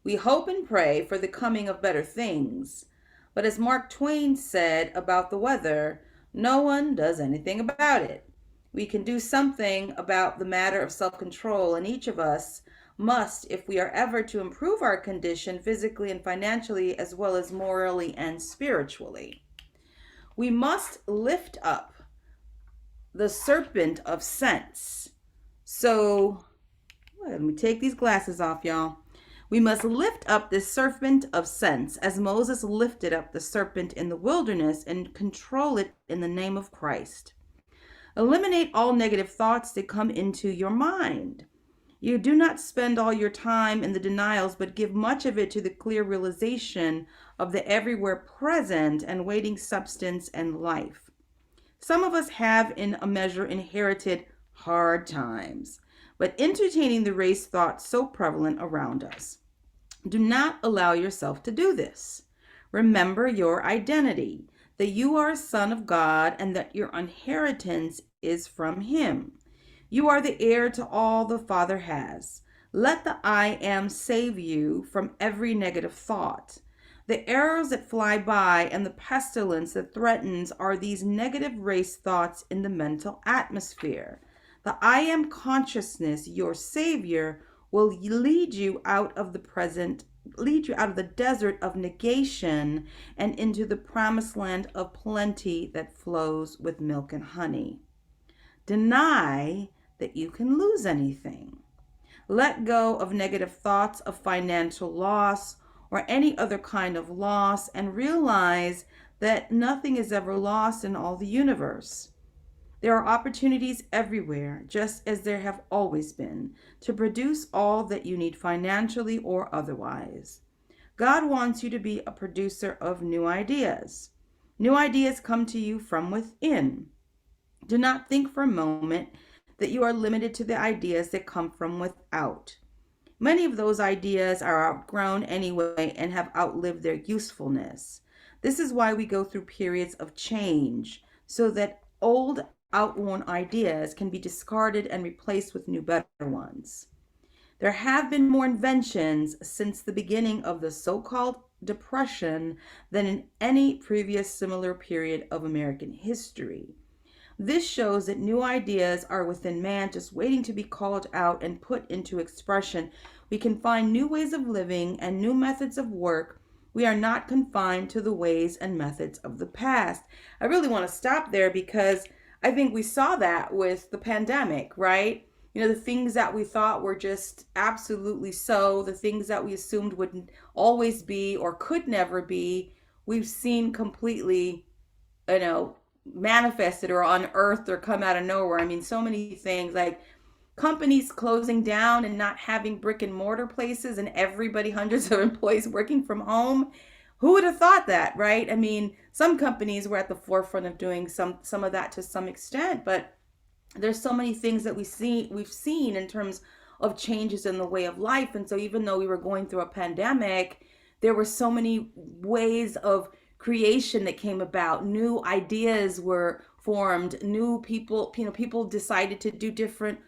We hope and pray for the coming of better things. But as Mark Twain said about the weather, no one does anything about it. We can do something about the matter of self-control, and each of us must, if we are ever to improve our condition physically and financially, as well as morally and spiritually. We must lift up the serpent of sense. So, let me take these glasses off, y'all. We must lift up this serpent of sense as Moses lifted up the serpent in the wilderness and control it in the name of Christ. Eliminate all negative thoughts that come into your mind. You do not spend all your time in the denials, but give much of it to the clear realization of the everywhere present and waiting substance and life. Some of us have in a measure inherited hard times, but entertaining the race thought so prevalent around us. Do not allow yourself to do this. Remember your identity, that you are a son of God and that your inheritance is from him. You are the heir to all the Father has. Let the I am save you from every negative thought. The arrows that fly by and the pestilence that threatens are these negative race thoughts in the mental atmosphere. The I am consciousness, your Savior, will lead you out of the desert of negation and into the promised land of plenty that flows with milk and honey. Deny that you can lose anything. Let go of negative thoughts of financial loss or any other kind of loss and realize that nothing is ever lost in all the universe. There are opportunities everywhere, just as there have always been, to produce all that you need financially or otherwise. God wants you to be a producer of new ideas. New ideas come to you from within. Do not think for a moment that you are limited to the ideas that come from without. Many of those ideas are outgrown anyway and have outlived their usefulness. This is why we go through periods of change, so that old, outworn ideas can be discarded and replaced with new, better ones. There have been more inventions since the beginning of the so-called Depression than in any previous similar period of American history. This shows that new ideas are within man, just waiting to be called out and put into expression. We can find new ways of living and new methods of work. We are not confined to the ways and methods of the past. I really want to stop there because I think we saw that with the pandemic, right? The things that we thought were just absolutely so, the things that we assumed wouldn't always be or could never be, we've seen completely, you know, manifested or unearthed or come out of nowhere. I mean, so many things like companies closing down and not having brick and mortar places and everybody, hundreds of employees working from home. Who would have thought that, right? I mean, some companies were at the forefront of doing some of that to some extent, but there's so many things that we've seen in terms of changes in the way of life. And so even though we were going through a pandemic, there were so many ways of creation that came about. New ideas were formed, new people, people decided to do different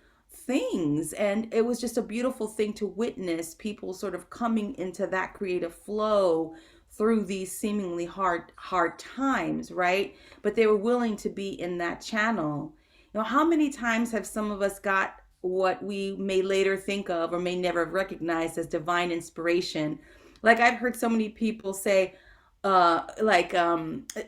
things, and it was just a beautiful thing to witness people sort of coming into that creative flow through these seemingly hard times, right? But they were willing to be in that channel. How many times have some of us got what we may later think of or may never have recognized as divine inspiration? Like I've heard so many people say, like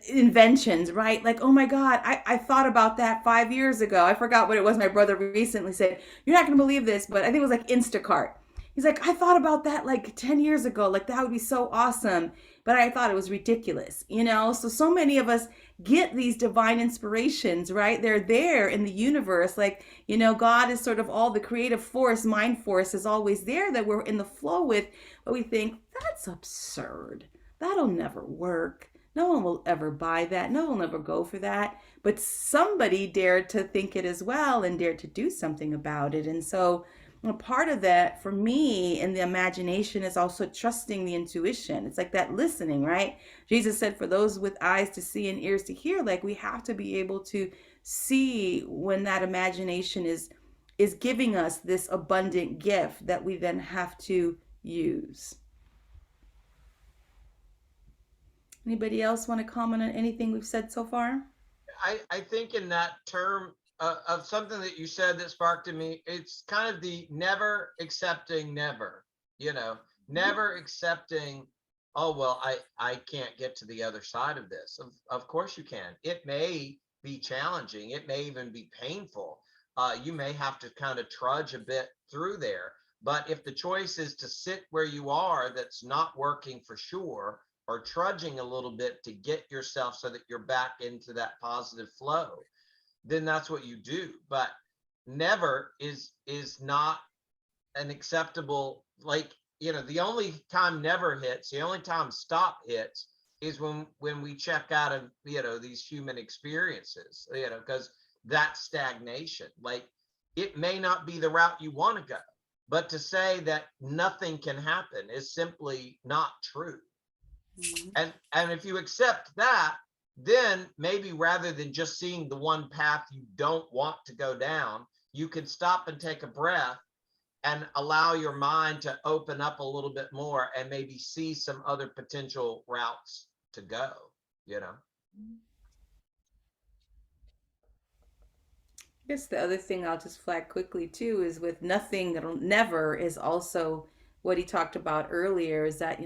inventions, right? Like, oh my God, I thought about that 5 years ago. I forgot what it was. My brother recently said, you're not going to believe this, but I think it was like Instacart. He's like, I thought about that like 10 years ago. Like that would be so awesome. But I thought it was ridiculous, So many of us get these divine inspirations, right? They're there in the universe. Like, God is sort of all the creative force, mind force is always there that we're in the flow with. But we think, that's absurd. That'll never work. No one will ever buy that. No one will ever go for that. But somebody dared to think it as well and dared to do something about it. And so part of that for me in the imagination is also trusting the intuition. It's like that listening, right? Jesus said, for those with eyes to see and ears to hear, like we have to be able to see when that imagination is giving us this abundant gift that we then have to use. Anybody else want to comment on anything we've said so far? I think in that term of something that you said that sparked in me, it's kind of the never accepting never, never accepting, oh, well, I can't get to the other side of this. Of course you can. It may be challenging. It may even be painful. You may have to kind of trudge a bit through there. But if the choice is to sit where you are, that's not working for sure, or trudging a little bit to get yourself so that you're back into that positive flow, then that's what you do. But never is not an acceptable, like, the only time never hits, the only time stop hits is when we check out of, these human experiences, because that's stagnation. Like, it may not be the route you want to go, but to say that nothing can happen is simply not true. And if you accept that, then maybe rather than just seeing the one path you don't want to go down, you can stop and take a breath and allow your mind to open up a little bit more and maybe see some other potential routes to go, I guess the other thing I'll just flag quickly too is with nothing that'll never is also what he talked about earlier is that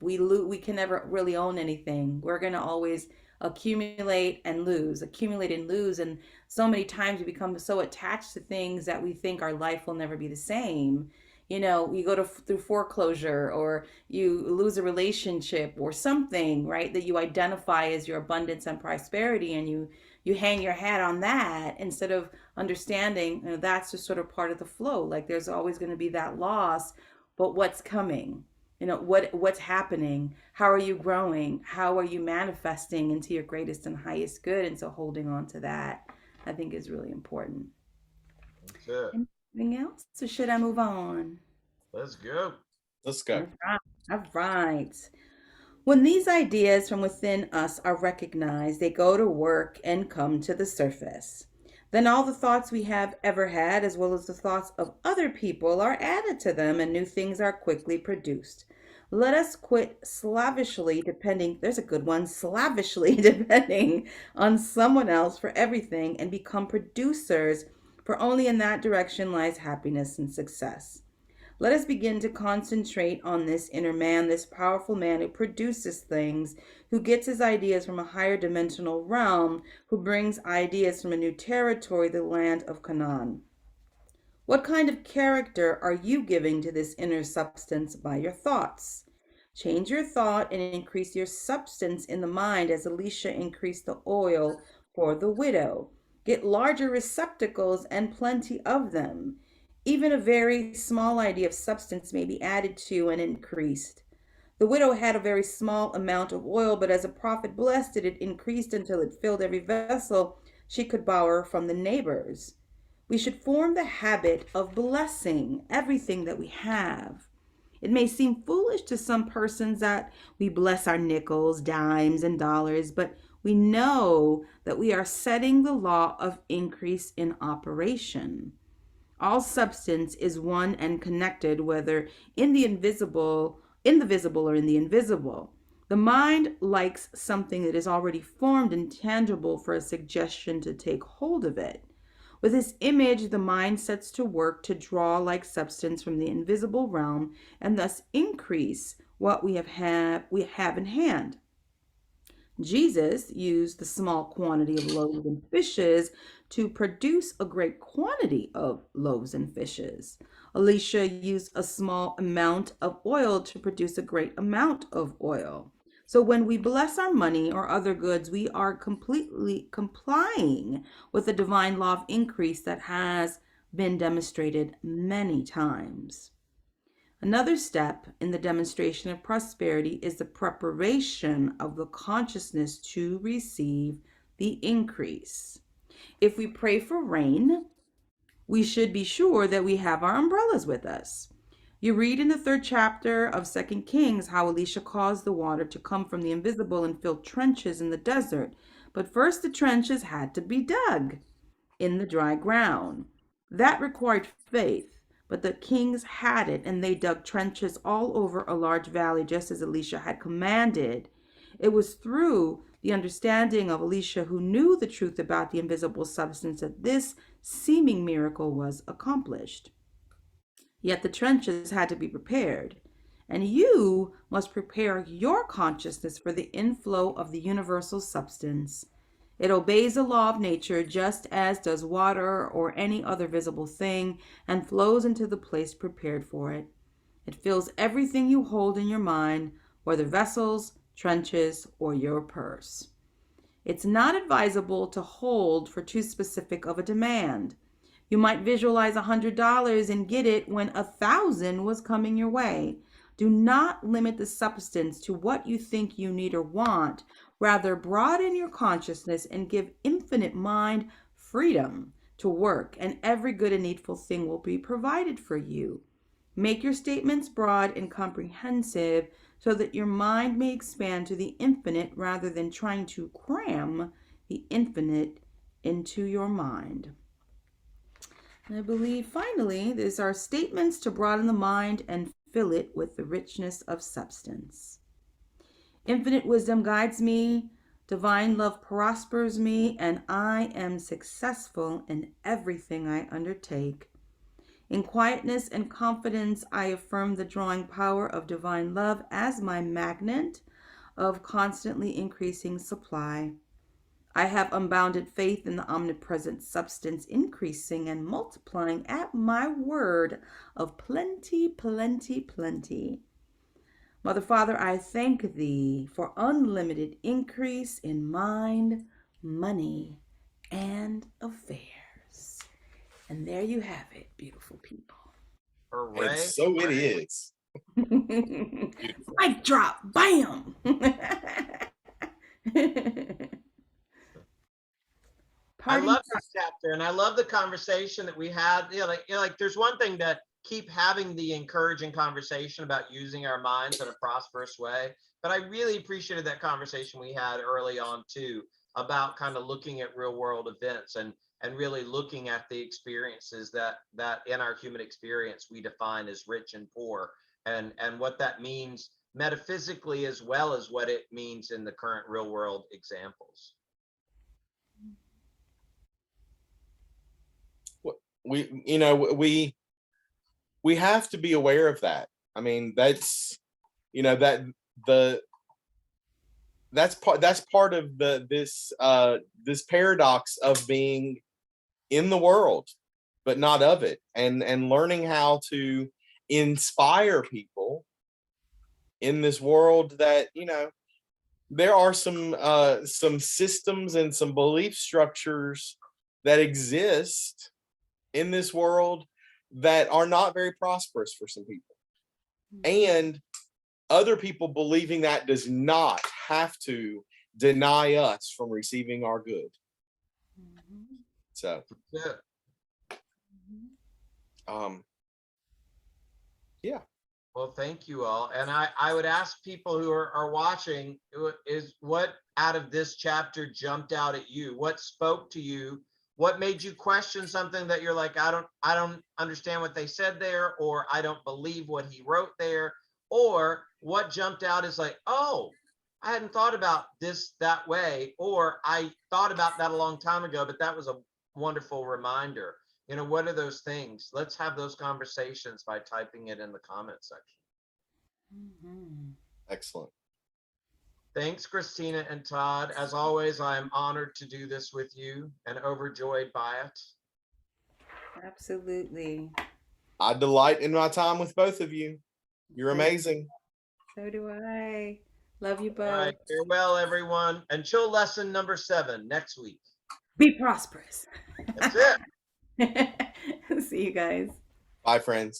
we can never really own anything. We're going to always accumulate and lose, and so many times we become so attached to things that we think our life will never be the same. You go through foreclosure, or you lose a relationship or something, right, that you identify as your abundance and prosperity, and you hang your hat on that instead of understanding that's just sort of part of the flow. Like there's always going to be that loss. But what's coming? What's happening? How are you growing? How are you manifesting into your greatest and highest good? And so holding on to that, I think, is really important. That's it. Anything else? So should I move on? Let's go. Let's go. All right. When these ideas from within us are recognized, they go to work and come to the surface. Then all the thoughts we have ever had, as well as the thoughts of other people, are added to them, and new things are quickly produced. Let us quit slavishly depending, there's a good one, slavishly depending on someone else for everything, and become producers, for only in that direction lies happiness and success. Let us begin to concentrate on this inner man, this powerful man who produces things, who gets his ideas from a higher dimensional realm, who brings ideas from a new territory, the land of Canaan. What kind of character are you giving to this inner substance by your thoughts? Change your thought and increase your substance in the mind as Elisha increased the oil for the widow. Get larger receptacles and plenty of them. Even a very small idea of substance may be added to and increased. The widow had a very small amount of oil, but as a prophet blessed it, it increased until it filled every vessel she could borrow from the neighbors. We should form the habit of blessing everything that we have. It may seem foolish to some persons that we bless our nickels, dimes, and dollars, but we know that we are setting the law of increase in operation. All substance is one and connected, whether in the visible or in the invisible. The mind likes something that is already formed and tangible for a suggestion to take hold of it. With this image, the mind sets to work to draw like substance from the invisible realm and thus increase what we have in hand. Jesus used the small quantity of loaves and fishes to produce a great quantity of loaves and fishes. Elisha used a small amount of oil to produce a great amount of oil. So when we bless our money or other goods, we are completely complying with the divine law of increase that has been demonstrated many times. Another step in the demonstration of prosperity is the preparation of the consciousness to receive the increase. If we pray for rain, we should be sure that we have our umbrellas with us. You read in the 3rd chapter of 2 Kings how Elisha caused the water to come from the invisible and filled trenches in the desert. But first the trenches had to be dug in the dry ground. That required faith, but the kings had it, and they dug trenches all over a large valley, just as Elisha had commanded. It was through the understanding of Elisha, who knew the truth about the invisible substance, that this seeming miracle was accomplished. Yet the trenches had to be prepared, and you must prepare your consciousness for the inflow of the universal substance. It obeys the law of nature just as does water or any other visible thing, and flows into the place prepared for it. It fills everything you hold in your mind, whether vessels, trenches, or your purse. It's not advisable to hold for too specific of a demand. You might visualize $100 and get it when 1,000 was coming your way. Do not limit the substance to what you think you need or want. Rather, broaden your consciousness and give infinite mind freedom to work, and every good and needful thing will be provided for you. Make your statements broad and comprehensive so that your mind may expand to the infinite rather than trying to cram the infinite into your mind. And I believe finally, these are statements to broaden the mind and fill it with the richness of substance. Infinite wisdom guides me, divine love prospers me, and I am successful in everything I undertake. In quietness and confidence, I affirm the drawing power of divine love as my magnet of constantly increasing supply. I have unbounded faith in the omnipresent substance increasing and multiplying at my word of plenty, plenty, plenty. Mother, Father, I thank thee for unlimited increase in mind, money, and affairs. And there you have it, beautiful people. Hooray. And so it is. Mic drop, bam. I love this chapter, and I love the conversation that we had. Like there's one thing to keep having the encouraging conversation about using our minds in a prosperous way, but I really appreciated that conversation we had early on too about kind of looking at real world events and really looking at the experiences that in our human experience we define as rich and poor, and what that means metaphysically as well as what it means in the current real world examples. We we have to be aware of that. I mean, that's, you know, that's part of this paradox of being in the world but not of it, and learning how to inspire people in this world that, you know, there are some systems and some belief structures that exist in this world that are not very prosperous for some people. And other people believing that does not have to deny us from receiving our good. So, Yeah. Yeah. Well, thank you all. And I would ask people who are watching, is what out of this chapter jumped out at you? What spoke to you? What made you question something that you're like, I don't understand what they said there, or I don't believe what he wrote there, or what jumped out is like, oh, I hadn't thought about this that way, or I thought about that a long time ago, but that was a wonderful reminder. You know, what are those things? Let's have those conversations by typing it in the comment section. Excellent. Thanks, Christina and Todd. As always, I am honored to do this with you and overjoyed by it. Absolutely. I delight in my time with both of you. You're amazing. So do I. Love you both. All right, farewell, everyone. Until lesson number 7 next week. Be prosperous. That's it. See you guys. Bye, friends.